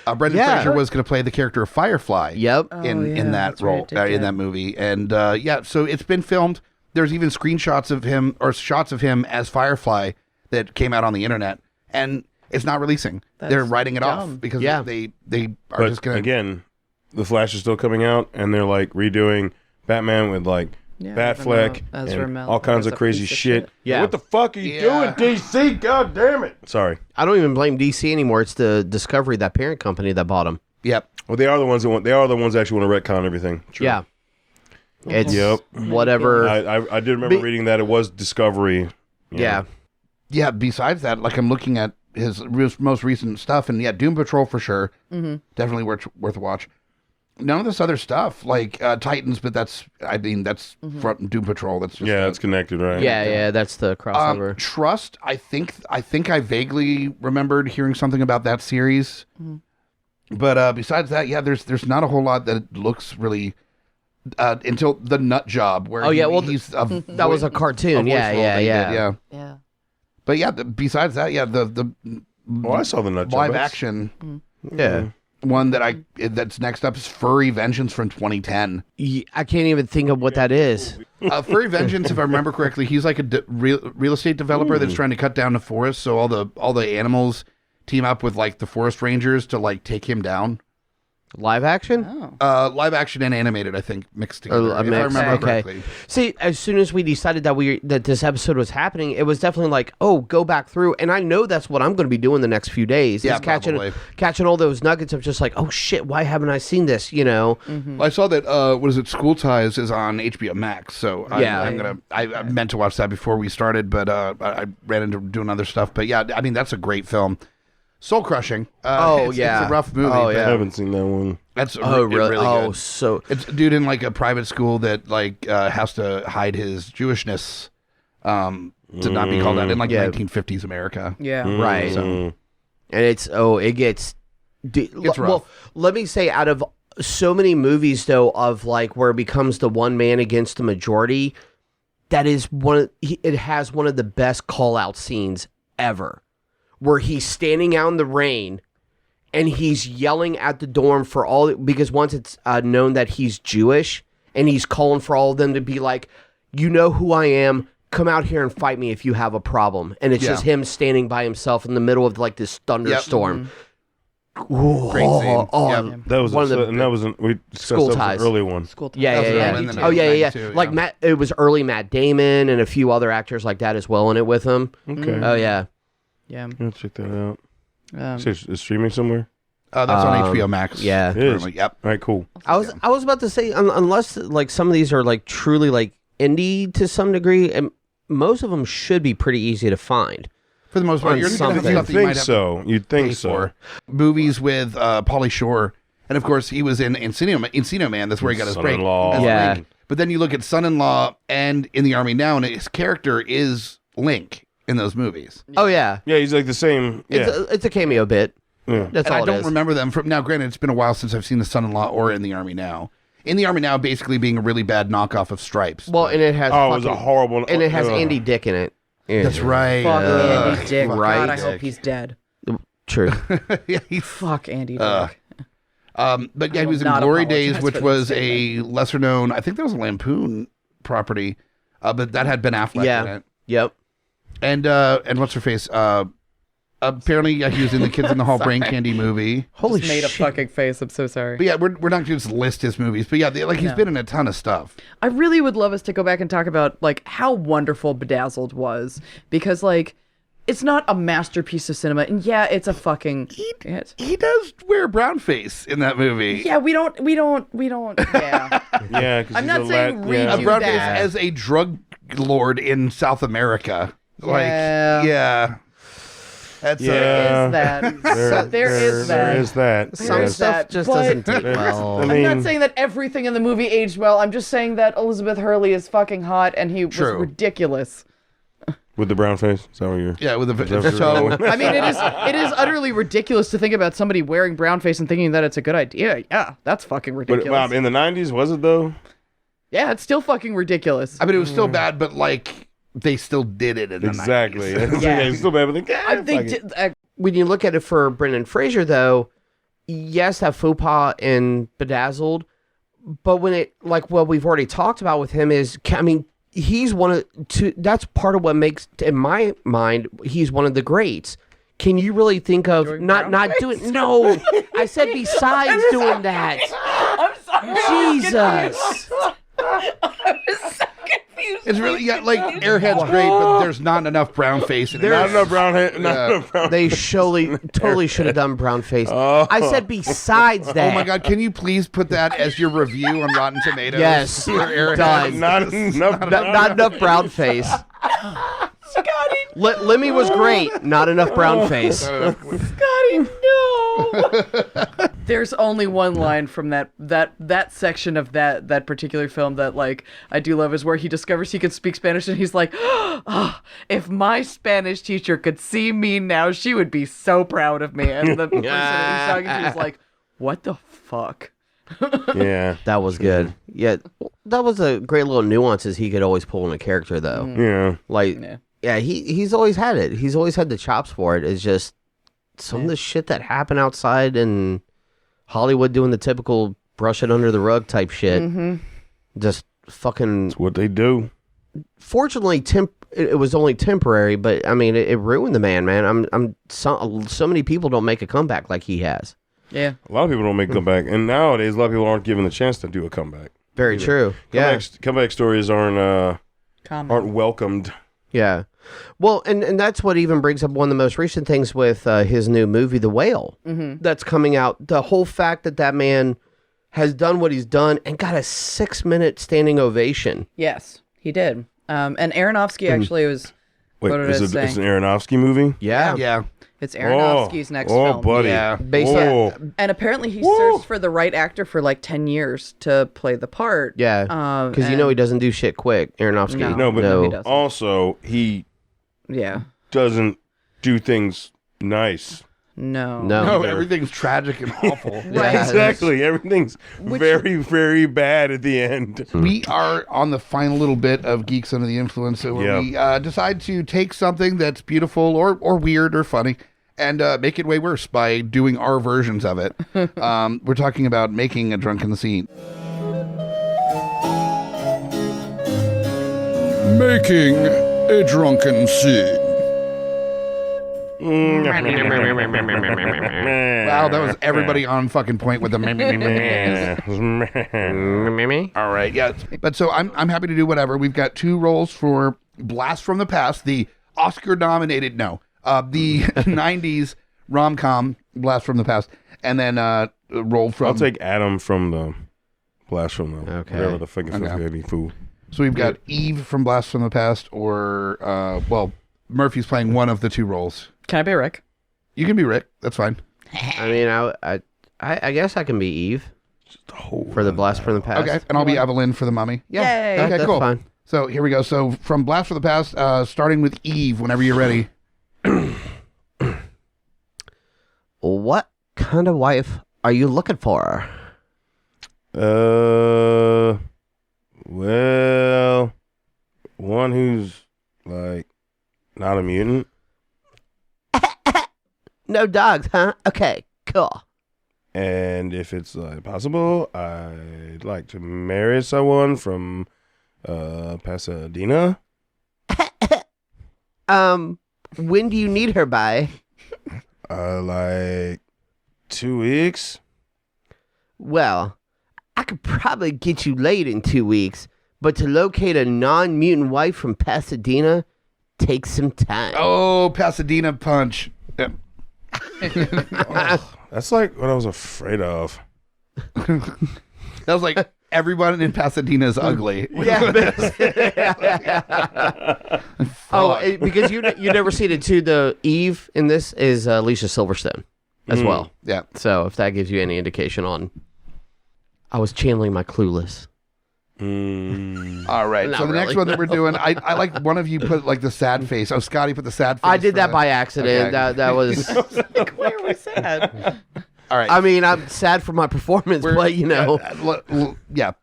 Brendan Frasier was going to play the character of Firefly. Yep. In that role in that movie, and so it's been filmed. There's even screenshots of him or shots of him as Firefly that came out on the internet, and it's not releasing. They're writing it off because they just going to again. The Flash is still coming out, and they're like redoing Batman with like Batfleck, and all kinds of crazy shit. Yeah. What the fuck are you doing, DC? God damn it. Sorry. I don't even blame DC anymore. It's the Discovery, that parent company that bought them. Yep. Well, they are the ones that actually want to retcon everything. True. Yeah. It's whatever. I did remember reading that it was Discovery. Yeah. Yeah, besides that, like I'm looking at his most recent stuff, and Doom Patrol for sure. Mm-hmm. Definitely worth a watch. None of this other stuff, like Titans, but that's from Doom Patrol. That's just it's connected, right? Yeah, that's the crossover. Trust, I think I vaguely remembered hearing something about that series. Mm-hmm. But besides that, there's not a whole lot that looks really until the Nut Job, where he's that was a cartoon. Yeah. But besides that, I saw the Nut Job. Live action. Mm-hmm. Yeah. One that's next up is Furry Vengeance from 2010. I can't even think of what that is. Furry Vengeance, if I remember correctly, he's like a real estate developer that's trying to cut down the forest, so all the animals team up with like the forest rangers to like take him down. Live action? Live action and animated, I think, mixed together. If I remember correctly. See, as soon as we decided that this episode was happening, it was definitely like, go back through. And I know that's what I'm going to be doing the next few days. Yeah, catching all those nuggets of just like, oh shit, why haven't I seen this? You know? Mm-hmm. Well, I saw that, School Ties is on HBO Max. So I meant to watch that before we started, but I ran into doing other stuff. But yeah, I mean, that's a great film. Soul crushing. It's a rough movie. I haven't seen that one. That's really good. So it's a dude in like a private school that like has to hide his Jewishness to not be called out in like 1950s America. Yeah, right. So, and it gets rough. Well, let me say, out of so many movies though, of like where it becomes the one man against the majority, that is it has one of the best call out scenes ever. Where he's standing out in the rain and he's yelling at the dorm for because once it's known that he's Jewish, and he's calling for all of them to be like, you know who I am, come out here and fight me if you have a problem. And it's just him standing by himself in the middle of like this thunderstorm. Ooh, great scene. That was we discussed School Ties. An early one. School Ties. Yeah. Like Matt, it was early Matt Damon and a few other actors like that as well in it with him. Okay. Oh yeah. Yeah. Let's check that out. It's streaming somewhere? That's on HBO Max. Yeah. It is? Yep. All right, cool. I was about to say, unless like some of these are like truly like indie to some degree, and most of them should be pretty easy to find. For the most part, You'd think so. You'd think so. Movies with Pauly Shore, and of course he was in Encino Man. That's where he got his break. Son-in-Law. Yeah. Link. But then you look at Son-in-Law and In the Army Now, and his character is Link in those movies. Oh yeah. Yeah, he's like the same. It's a cameo bit. Yeah. That's and all I don't it is. remember them from now. Granted, it's been a while since I've seen the Son-in-Law or In the Army Now. In the Army Now, basically being a really bad knockoff of Stripes. Well, and it has. it was a horrible. And it has Andy Dick in it. Yeah. That's right. Fuck Andy Dick. Right. God, I hope he's dead. True. Fuck Andy Dick. But yeah, he was in Glory Days, which was a lesser known. I think that was a Lampoon property, but that had Ben Affleck in it. Yep. And what's her face? Apparently, he was in the Kids in the Hall Brain Candy movie. Holy just made a fucking face. I'm so sorry. But yeah, we're not going to just list his movies. But yeah, he's been in a ton of stuff. I really would love us to go back and talk about like how wonderful Bedazzled was, because like it's not a masterpiece of cinema, and yeah, it's a fucking hit. He does wear brown face in that movie. Yeah, we don't. Yeah. Yeah, I'm not saying redo a brown face that. as a drug lord in South America. That's There is that. Some stuff just doesn't take well. I'm not saying that everything in the movie aged well. I'm just saying that Elizabeth Hurley is fucking hot, and he was ridiculous. With the brown face? Is that what you're... Yeah, with the... I mean, it is utterly ridiculous to think about somebody wearing brown face and thinking that it's a good idea. Yeah, that's fucking ridiculous. But in the 90s, was it though? Yeah, it's still fucking ridiculous. I mean, it was still bad, but like... They still did it in the 90s. Yeah. It's still bad, but I think when you look at it for Brendan Frasier, though, yes, that faux pas in Bedazzled, but when it, like what we've already talked about with him is, I mean, he's that's part of what makes, in my mind, he's one of the greats. Can you really think of not doing? No, I said besides doing that. I'm sorry. Jesus. It's really like Airhead's great, but there's not enough brown face in it. Not enough brown hair. They totally should have done brown face. I said besides that. Oh my God! Can you please put that as your review on Rotten Tomatoes? Yes, done. Not enough brown face. Scotty. Lemmy was great. Not enough brown face. Scotty, no. There's only one line from that section of that particular film that like I do love is where he discovers he can speak Spanish and he's like, oh, if my Spanish teacher could see me now, she would be so proud of me. And the person that he's talking to is like, what the fuck? Yeah, that was good. Yeah, that was a great little nuances he could always pull in a character though. Yeah, like he's always had it. He's always had the chops for it. It's just some of the shit that happened outside in Hollywood doing the typical brush it under the rug type shit. Mm-hmm. Just fucking. That's what they do. Fortunately, it was only temporary, but I mean, it ruined the man. So many people don't make a comeback like he has. Yeah, a lot of people don't make a comeback, and nowadays a lot of people aren't given the chance to do a comeback. Very true. Comeback stories aren't welcomed. Yeah, well, and that's what even brings up one of the most recent things with his new movie, The Whale, that's coming out. The whole fact that man has done what he's done and got a 6-minute standing ovation. Yes, he did. And Aronofsky actually was. Wait, it's an Aronofsky movie? Yeah. It's Aronofsky's next film. Oh, buddy. Yeah. And apparently he searched for the right actor for like 10 years to play the part. Yeah. Because he doesn't do shit quick, Aronofsky. No, but he doesn't. Also, he doesn't do things nice. No, everything's tragic and awful. Right. Exactly. Everything's very, very bad at the end. We are on the final little bit of Geeks Under the Influence where we decide to take something that's beautiful or weird or funny and make it way worse by doing our versions of it. We're talking about making a drunken scene. Making a drunken scene. Wow, that was everybody on fucking point with the All right, yeah. But so I'm happy to do whatever. We've got 2 roles for Blast from the Past, the Oscar-nominated, the 90s rom-com Blast from the Past, and then roll from... I'll take Adam from the Blast from the... Whatever the fuck is going fool. So we've got Eve from Blast from the Past, or, Murphy's playing one of the 2 roles. Can I be Rick? You can be Rick. That's fine. I mean, I guess I can be Eve for the Blast from the Past. Okay, and I'll be Evelyn for the Mummy. Yeah. Okay, that's cool. Fine. So here we go. So from Blast from the Past, starting with Eve, whenever you're ready. What kind of wife are you looking for? Well, one who's like not a mutant. No dogs, huh? Okay, cool. And if it's possible, I'd like to marry someone from Pasadena. When do you need her by? Like 2 weeks. Well, I could probably get you laid in 2 weeks, but to locate a non-mutant wife from Pasadena takes some time. Oh, Pasadena punch. Yep. That's like what I was afraid of. That was like everyone in Pasadena is ugly. Yeah. Because you never seen it too. The Eve in this is Alicia Silverstone as well. Yeah. So if that gives you any indication on, I was channeling my Clueless. All right. So the next one that we're doing, I like one of you put like the sad face. Oh, Scotty put the sad face. I did that by accident. Okay. That was. Like, where was that? All right. I mean, I'm sad for my performance, but you know.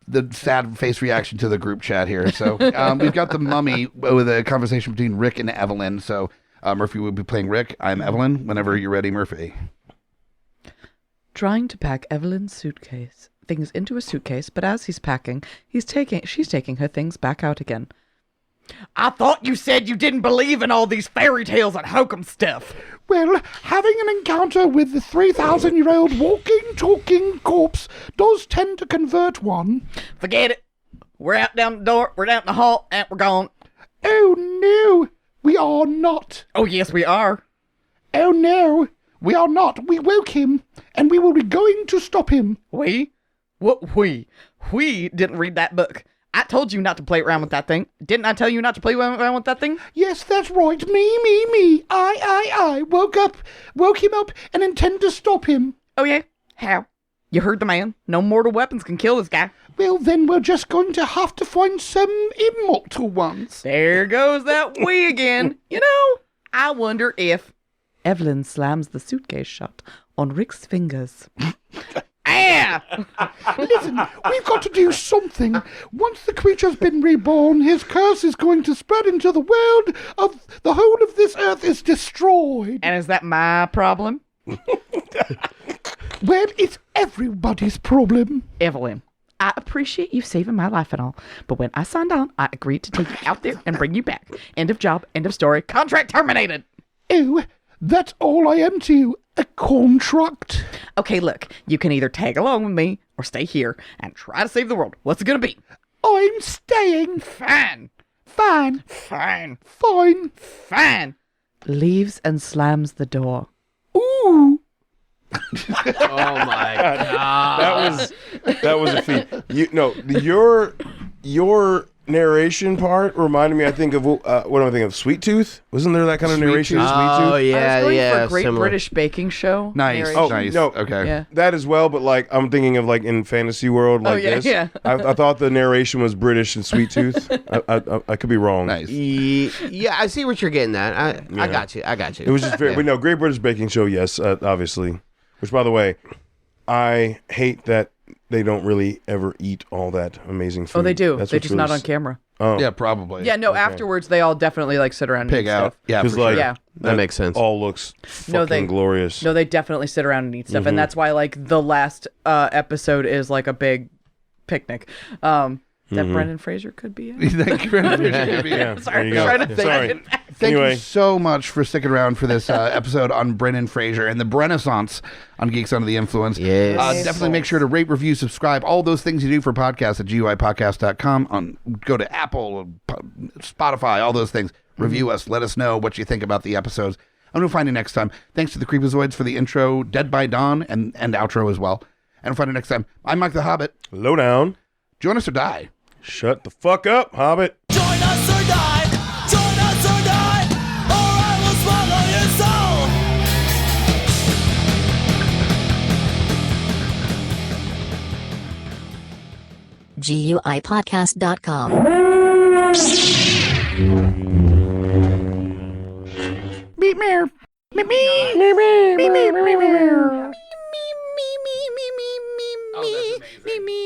The sad face reaction to the group chat here. So we've got the Mummy with a conversation between Rick and Evelyn. So Murphy will be playing Rick. I'm Evelyn. Whenever you're ready, Murphy. Trying to pack Evelyn's things into a suitcase, but as he's packing, she's taking her things back out again. I thought you said you didn't believe in all these fairy tales and hokum stuff. Well, having an encounter with the 3,000-year-old walking, talking corpse does tend to convert one. Forget it. We're out down the door, we're down the hall, and we're gone. Oh no, we are not. Oh, yes, we are. Oh no, we are not. We woke him, and we will be going to stop him. We? What we? We didn't read that book. I told you not to play around with that thing. Didn't I tell you not to play around with that thing? Yes, that's right. Me. I woke him up and intend to stop him. Oh, yeah? How? You heard the man. No mortal weapons can kill this guy. Well, then we're just going to have to find some immortal ones. There goes that we again. You know, I wonder if Evelyn slams the suitcase shut on Rick's fingers. Listen, we've got to do something. Once the creature's been reborn, his curse is going to spread into the world of the whole of this earth is destroyed. And is that my problem? Well, it's everybody's problem. Evelyn, I appreciate you saving my life and all, but when I signed on, I agreed to take you out there and bring you back. End of job, end of story, contract terminated. Oh, that's all I am to you. A contract. Okay, look, you can either tag along with me or stay here and try to save the world. What's it gonna be? I'm staying. Fine. Leaves and slams the door. Ooh. Oh my god. That was a feat. Your narration part reminded me, I think, of what am I thinking of? Sweet Tooth? Wasn't there that kind of narration? Tooth? Sweet Tooth? Oh yeah, I was going yeah. for Great similar. British Baking Show. Nice. narration. Oh, Nice. no. Okay. Yeah. That as well, but like I'm thinking of like in fantasy world like yeah, this. yeah. I thought the narration was British and Sweet Tooth. I could be wrong. Nice. Yeah, I see what you're getting at. I got you. It was just very. But no, Great British Baking Show, yes, obviously. Which, by the way, I hate that they don't really ever eat all that amazing food. Oh, they do. That's They're what's just really not on camera. Oh, Yeah, probably. Yeah, no, afterwards they all definitely like sit around and Pig eat out. stuff. Yeah, for because sure. like Yeah. That makes sense. All looks fucking glorious. No, they definitely sit around and eat stuff, and that's why like the last episode is like a big picnic. That Brendan Frasier could be in. Thank you, Brendan. Yeah, Sorry, there you go. trying to think. Sorry. Thank Anyway. you so much for sticking around for this episode on Brendan Frasier and the Brenaissance on Geeks Under the Influence. Yes. Definitely make sure to rate, review, subscribe, all those things you do for podcasts at GUIPodcast.com. Go to Apple, Spotify, all those things. Review us. Let us know what you think about the episodes. I'm going to find you next time. Thanks to the Creep-A-Zoids for the intro, Dead by Dawn, and outro as well. And I'll find you next time. I'm Mike the Hobbit. Lowdown. Join us or die. Shut the fuck up, Hobbit. Join us or die, or I will swallow your soul. GUIPodcast.com. Beep meow. Beep me. Me.